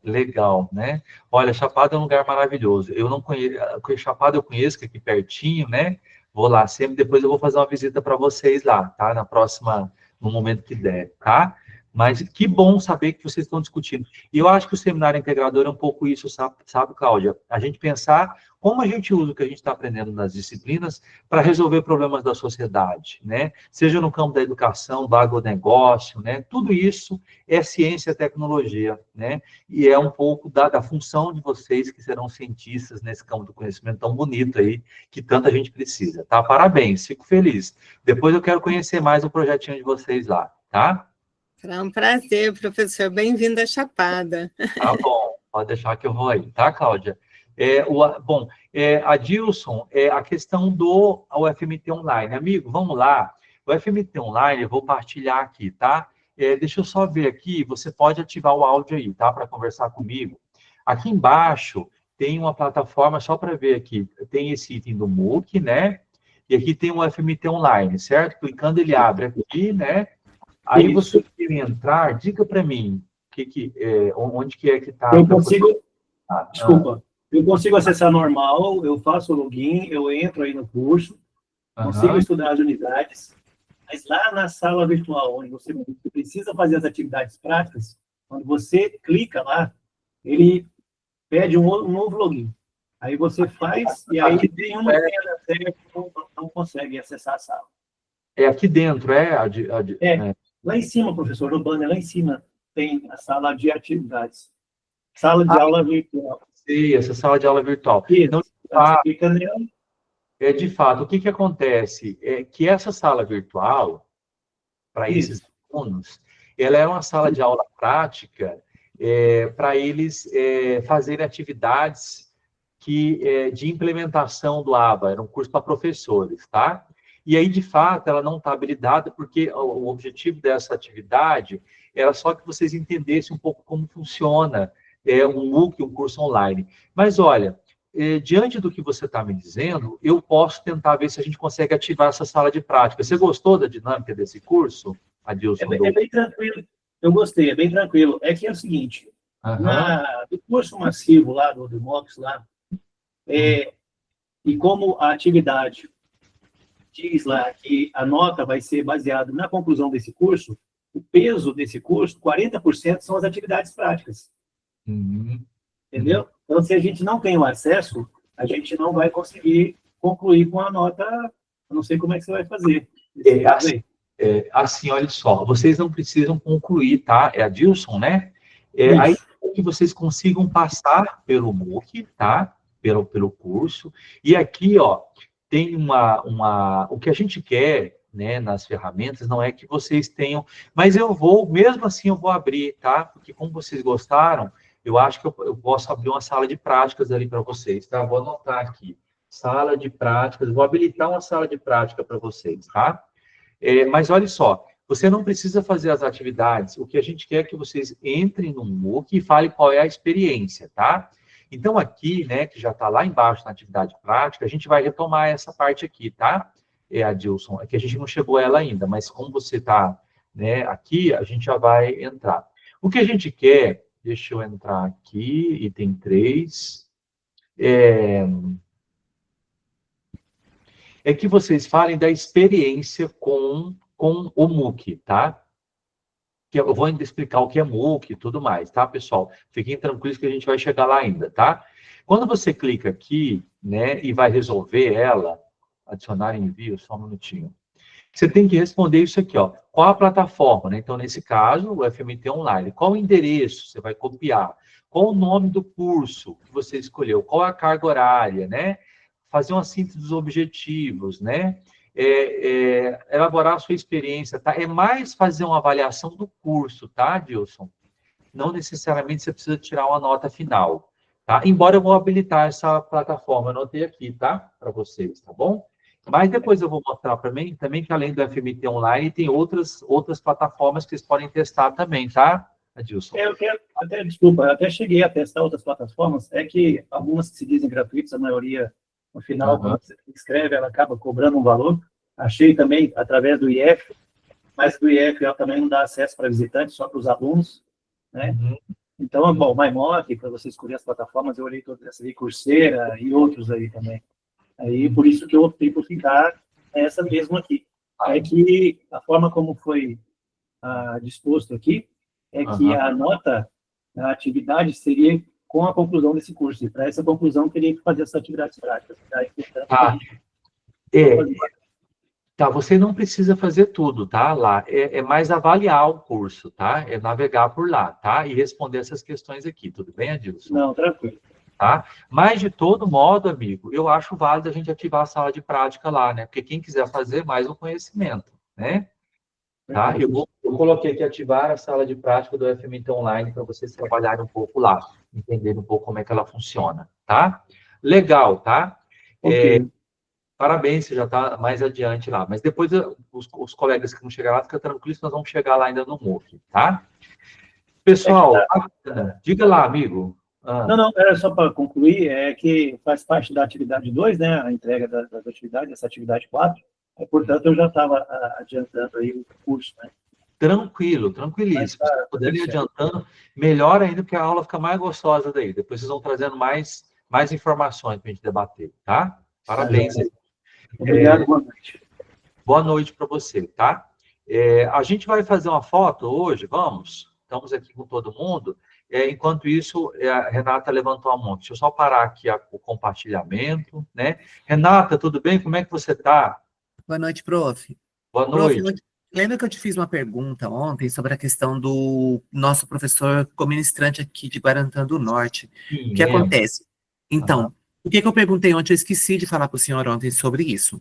Legal, né? Olha, Chapada é um lugar maravilhoso. Eu não conheço, Chapada eu conheço, que é aqui pertinho, né? Vou lá sempre, depois eu vou fazer uma visita para vocês lá, tá? No momento que der, tá? Mas que bom saber que vocês estão discutindo. E eu acho que o seminário integrador é um pouco isso, sabe, Cláudia? A gente pensar como a gente usa o que a gente está aprendendo nas disciplinas para resolver problemas da sociedade, né? Seja no campo da educação, do agronegócio, né? Tudo isso é ciência e tecnologia, né? E é um pouco da função de vocês que serão cientistas nesse campo do conhecimento tão bonito aí, que tanta gente precisa, tá? Parabéns, fico feliz. Depois eu quero conhecer mais o projetinho de vocês lá, tá? Será um prazer, professor. Bem-vindo à Chapada. Tá bom, pode deixar que eu vou aí, tá, Cláudia? Adilson, a questão do UFMT Online. Amigo, vamos lá. O UFMT Online, eu vou partilhar aqui, tá? Deixa eu só ver aqui, você pode ativar o áudio aí, tá? Para conversar comigo. Aqui embaixo tem uma plataforma, só para ver aqui, tem esse item do MOOC, né? E aqui tem o UFMT Online, certo? Clicando, ele abre aqui, né? Aí você quer entrar, diga para mim onde que é que está. Eu consigo, desculpa, eu consigo acessar normal, eu faço o login, eu entro aí no curso, consigo estudar as unidades, mas lá na sala virtual, onde você precisa fazer as atividades práticas, quando você clica lá, ele pede um novo login. Aí você faz, e aí tem uma que não consegue acessar a sala. É aqui dentro, Lá em cima, professor, no banner, lá em cima, tem a sala de atividades. Sala de aula virtual. Sim, essa sala de aula virtual. Isso. Então, Fica nela. de fato, o que acontece? É que essa sala virtual, para esses alunos, ela é uma sala de aula prática para eles fazerem atividades de implementação do ABA. Era um curso para professores, tá? E aí, de fato, ela não está habilitada, porque o objetivo dessa atividade era só que vocês entendessem um pouco como funciona um MOOC, um curso online. Mas, olha, diante do que você está me dizendo, eu posso tentar ver se a gente consegue ativar essa sala de prática. Você gostou da dinâmica desse curso, Adilson? É bem tranquilo. Eu gostei, é bem tranquilo. É que é o seguinte, do curso massivo lá, do MOOCs lá, e como a atividade diz lá que a nota vai ser baseada na conclusão desse curso, o peso desse curso, 40% são as atividades práticas. Entendeu? Então, se a gente não tem o acesso, a gente não vai conseguir concluir com a nota, eu não sei como é que você vai fazer. Assim, olha só, vocês não precisam concluir, tá? É a Dilson, né? Aí que vocês consigam passar pelo MOOC, tá? Pelo curso. E aqui, ó, tem o que a gente quer, né, nas ferramentas, não é que vocês tenham, mas mesmo assim eu vou abrir, tá? Porque como vocês gostaram, eu acho que eu posso abrir uma sala de práticas ali para vocês, tá? Vou anotar aqui, sala de práticas, vou habilitar uma sala de prática para vocês, tá? Mas olha só, você não precisa fazer as atividades, o que a gente quer é que vocês entrem no MOOC e falem qual é a experiência, tá? Então, aqui, né, que já está lá embaixo na atividade prática, a gente vai retomar essa parte aqui, tá? Adilson, é que a gente não chegou a ela ainda, mas como você está, né, aqui, a gente já vai entrar. O que a gente quer, deixa eu entrar aqui, item 3, é que vocês falem da experiência com o MOOC, tá? Eu vou ainda explicar o que é MOOC e tudo mais, tá, pessoal? Fiquem tranquilos que a gente vai chegar lá ainda, tá? Quando você clica aqui, né, e vai resolver ela, adicionar envio, só um minutinho. Você tem que responder isso aqui, ó. Qual a plataforma, né? Então, nesse caso, o FMT Online. Qual o endereço você vai copiar? Qual o nome do curso que você escolheu? Qual a carga horária, né? Fazer uma síntese dos objetivos, né? Elaborar a sua experiência, tá? É mais fazer uma avaliação do curso, tá, Dilson? Não necessariamente você precisa tirar uma nota final, tá? Embora eu vou habilitar essa plataforma, eu anotei aqui, tá? Para vocês, tá bom? Mas depois eu vou mostrar para mim também que além do FMT Online tem outras plataformas que vocês podem testar também, tá, Adilson? Eu quero, desculpa, eu até cheguei a testar outras plataformas, é que algumas que se dizem gratuitas, a maioria, no final, quando você escreve, ela acaba cobrando um valor. Achei também através do IF, mas do IF ela também não dá acesso para visitantes, só para os alunos, né? Então, bom, o MyMock, para você escolher as plataformas, eu olhei todas essas aí, Coursera e outros aí também. Aí, por isso que eu optei por ficar essa mesmo aqui. É que a forma como foi disposto aqui é que a nota da atividade seria com a conclusão desse curso. E para essa conclusão, teria que fazer essas atividades práticas. Tá, você não precisa fazer tudo, tá? Lá é mais avaliar o curso, tá? É navegar por lá, tá? E responder essas questões aqui, tudo bem, Adilson? Não, tranquilo. Tá? Mas, de todo modo, amigo, eu acho válido a gente ativar a sala de prática lá, né? Porque quem quiser fazer, mais um conhecimento, né? Tá? Eu coloquei aqui ativar a sala de prática do FMT Online para vocês trabalharem um pouco lá, entenderem um pouco como é que ela funciona, tá? Legal, tá? Ok. Parabéns, você já está mais adiante lá. Mas depois, os colegas que não chegaram lá, fica tranquilos, nós vamos chegar lá ainda no MOOC, tá? Pessoal, diga lá, amigo. Não, era só para concluir, que faz parte da atividade 2, né, a entrega das atividades, essa atividade 4, portanto, eu já estava adiantando aí o curso, né. Tranquilíssimo. Mas, Se puderem ir adiantando, melhor ainda, porque a aula fica mais gostosa daí. Depois vocês vão trazendo mais informações para a gente debater, tá? Parabéns. Obrigado, boa noite. Boa noite para você, tá? A gente vai fazer uma foto hoje, vamos? Estamos aqui com todo mundo. Enquanto isso, a Renata levantou a mão. Deixa eu só parar aqui o compartilhamento, né? Renata, tudo bem? Como é que você está? Boa noite, prof. Boa noite. Prof, lembra que eu te fiz uma pergunta ontem sobre a questão do nosso professor co-ministrante aqui de Guarantã do Norte? Sim, o que acontece? Então, o que eu perguntei ontem, eu esqueci de falar para o senhor ontem sobre isso.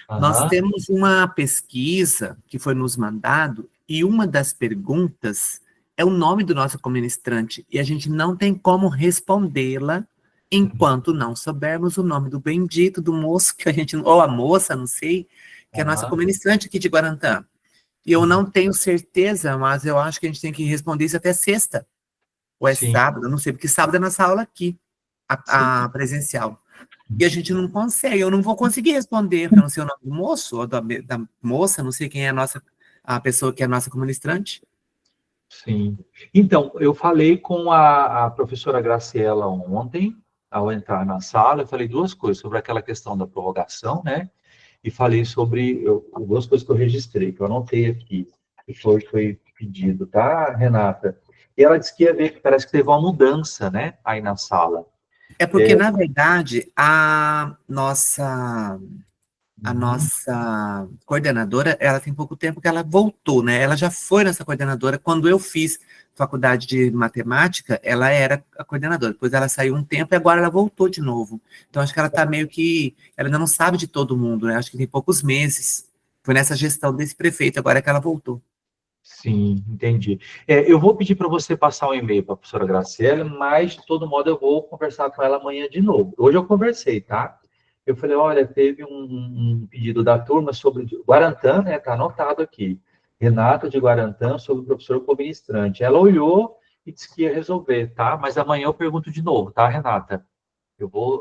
Nós temos uma pesquisa que foi nos mandado, e uma das perguntas é o nome do nosso co-ministrante, e a gente não tem como respondê-la enquanto não soubermos o nome do bendito, do moço, que a gente, ou a moça, não sei, que é a nossa co-ministrante aqui de Guarantã. E eu não tenho certeza, mas eu acho que a gente tem que responder isso até sexta, ou é sábado, eu não sei, porque sábado é nossa aula aqui, a presencial. E a gente não consegue, eu não vou conseguir responder, porque eu não sei o nome do moço, ou da moça, não sei quem é a pessoa que é a nossa co-ministrante. Sim. Então, eu falei com a professora Graciela ontem, ao entrar na sala, eu falei duas coisas, sobre aquela questão da prorrogação, né? E falei sobre duas coisas que eu registrei, que eu anotei aqui, que foi pedido, tá, Renata? E ela disse que ia ver que parece que teve uma mudança, né, aí na sala. É porque, na verdade, a nossa coordenadora, ela tem pouco tempo que ela voltou, né? Ela já foi nossa coordenadora. Quando eu fiz faculdade de matemática, ela era a coordenadora. Depois ela saiu um tempo e agora ela voltou de novo. Então, acho que ela está meio que... Ela ainda não sabe de todo mundo, né? Acho que tem poucos meses. Foi nessa gestão desse prefeito, agora que ela voltou. Sim, entendi. Eu vou pedir para você passar um e-mail para a professora Graciela, mas, de todo modo, eu vou conversar com ela amanhã de novo. Hoje eu conversei, tá? Eu falei, olha, teve um pedido da turma sobre Guarantã, né? Está anotado aqui. Renata de Guarantã sobre o professor co-ministrante. Ela olhou e disse que ia resolver, tá? Mas amanhã eu pergunto de novo, tá, Renata?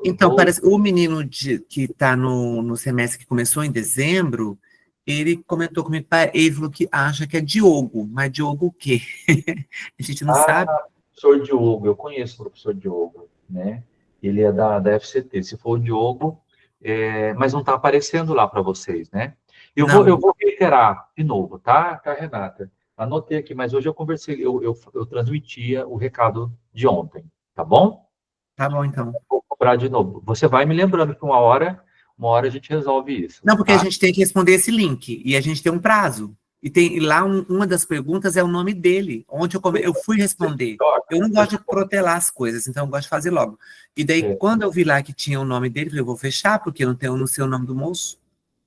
Então, parece o menino que está no semestre que começou em dezembro, ele comentou comigo, ele falou que acha que é Diogo, mas Diogo o quê? A gente não sabe. Professor Diogo, eu conheço o professor Diogo, né? Ele é da FCT. Se for o Diogo, mas não está aparecendo lá para vocês, né? Eu vou reiterar de novo, tá, Renata? Anotei aqui, mas hoje eu conversei, eu transmitia o recado de ontem, tá bom? Tá bom, então. Vou cobrar de novo. Você vai me lembrando que uma hora a gente resolve isso. Não, porque a gente tem que responder esse link, e a gente tem um prazo. E lá uma das perguntas é o nome dele. Ontem eu fui responder. Eu não gosto de protelar as coisas, então eu gosto de fazer logo. E daí, quando eu vi lá que tinha o nome dele, eu vou fechar, porque eu não sei o nome do moço.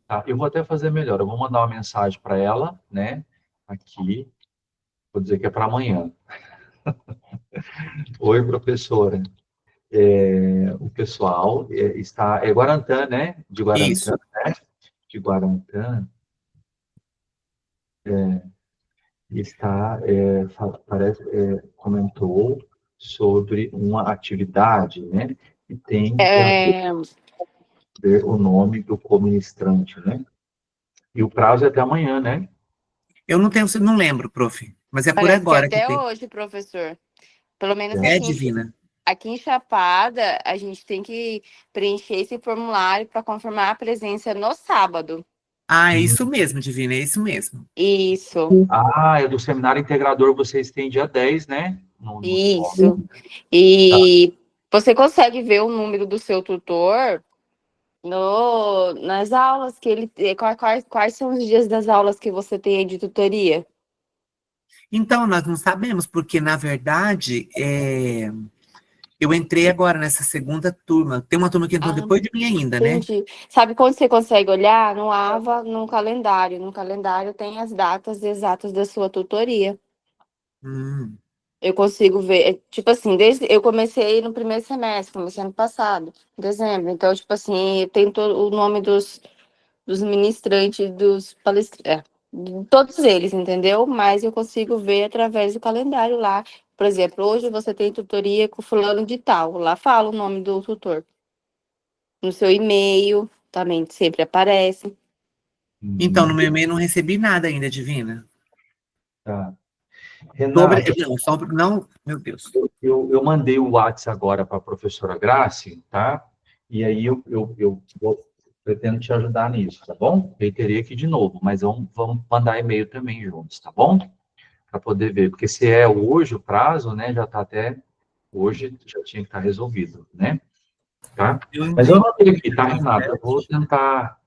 Tá, eu vou até fazer melhor. Eu vou mandar uma mensagem para ela, né? Aqui. Vou dizer que é para amanhã. Oi, professora. O pessoal está... É Guarantã, né? De Guarantã, Isso. né? De Guarantã. Comentou sobre uma atividade, né? E tem que ver o nome do co-ministrante, né? E o prazo é até amanhã, né? Eu não lembro, prof. Mas é por Parece agora que até hoje, professor. Pelo menos Divina. Aqui em Chapada, a gente tem que preencher esse formulário para confirmar a presença no sábado. Ah, é isso mesmo, Divina, é isso mesmo. Isso, Ah, é do seminário integrador que vocês têm dia 10, né? No isso. Tá. E você consegue ver o número do seu tutor nas aulas que ele. Quais são os dias das aulas que você tem aí de tutoria? Então, nós não sabemos, porque, na verdade, eu entrei agora nessa segunda turma. Tem uma turma que entrou Ah, depois de mim ainda, né? entendi. Sabe quando você consegue olhar no AVA, no calendário? No calendário tem as datas exatas da sua tutoria. Hum. Eu consigo ver, tipo assim, desde eu comecei no primeiro semestre, comecei ano passado, em dezembro. Então, tipo assim, tem todo o nome dos ministrantes, dos palestrantes, de todos eles, entendeu? Mas eu consigo ver através do calendário lá. Por exemplo, hoje você tem tutoria com fulano de tal. Lá fala o nome do tutor. No seu e-mail também sempre aparece. Então, no meu e-mail não recebi nada ainda, Divina. Tá. Sobre, Renata, não, sobre, não, meu Deus. eu mandei o WhatsApp agora para a professora Grace, tá? E aí pretendo te ajudar nisso, tá bom? Reiterei aqui de novo, mas vamos mandar e-mail também juntos, tá bom? Para poder ver, porque se é hoje o prazo, né, já está até hoje, já tinha que estar resolvido, né? Tá? Eu Mas eu entendi. anotei aqui, tá, Renata? Eu vou tentar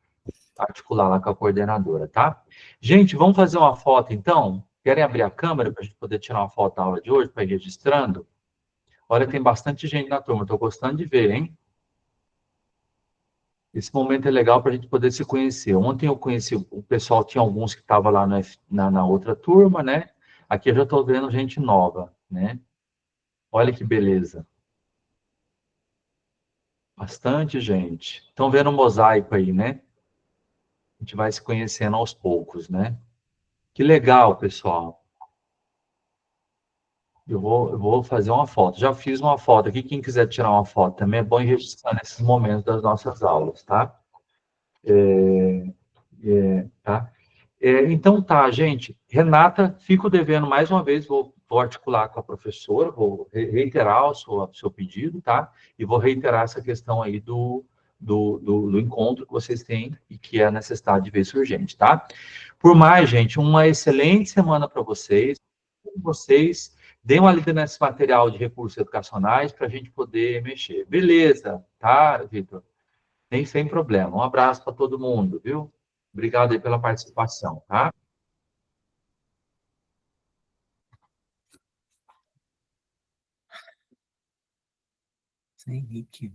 articular lá com a coordenadora, tá? Gente, vamos fazer uma foto, então? Querem abrir a câmera para a gente poder tirar uma foto da aula de hoje, para ir registrando? Olha, tem bastante gente na turma, estou gostando de ver, hein? Esse momento é legal para a gente poder se conhecer. Ontem eu conheci o pessoal, tinha alguns que estavam lá na outra turma, né? Aqui eu já estou vendo gente nova, né? Olha que beleza. Bastante gente. Estão vendo um mosaico aí, né? A gente vai se conhecendo aos poucos, né? Que legal, pessoal. Eu vou fazer uma foto. Já fiz uma foto aqui. Quem quiser tirar uma foto também é bom ir registrar nesses momentos das nossas aulas, tá? Tá? Então tá, gente. Renata, fico devendo mais uma vez, vou articular com a professora, vou reiterar o seu pedido, tá? E vou reiterar essa questão aí do encontro que vocês têm e que é a necessidade de ver isso urgente, tá? Por mais, gente, uma excelente semana para vocês. Vocês deem uma lida nesse material de recursos educacionais para a gente poder mexer. Beleza, tá, Vitor? Nem sem problema. Um abraço para todo mundo, viu? Obrigado aí pela participação, tá? Sem Henrique.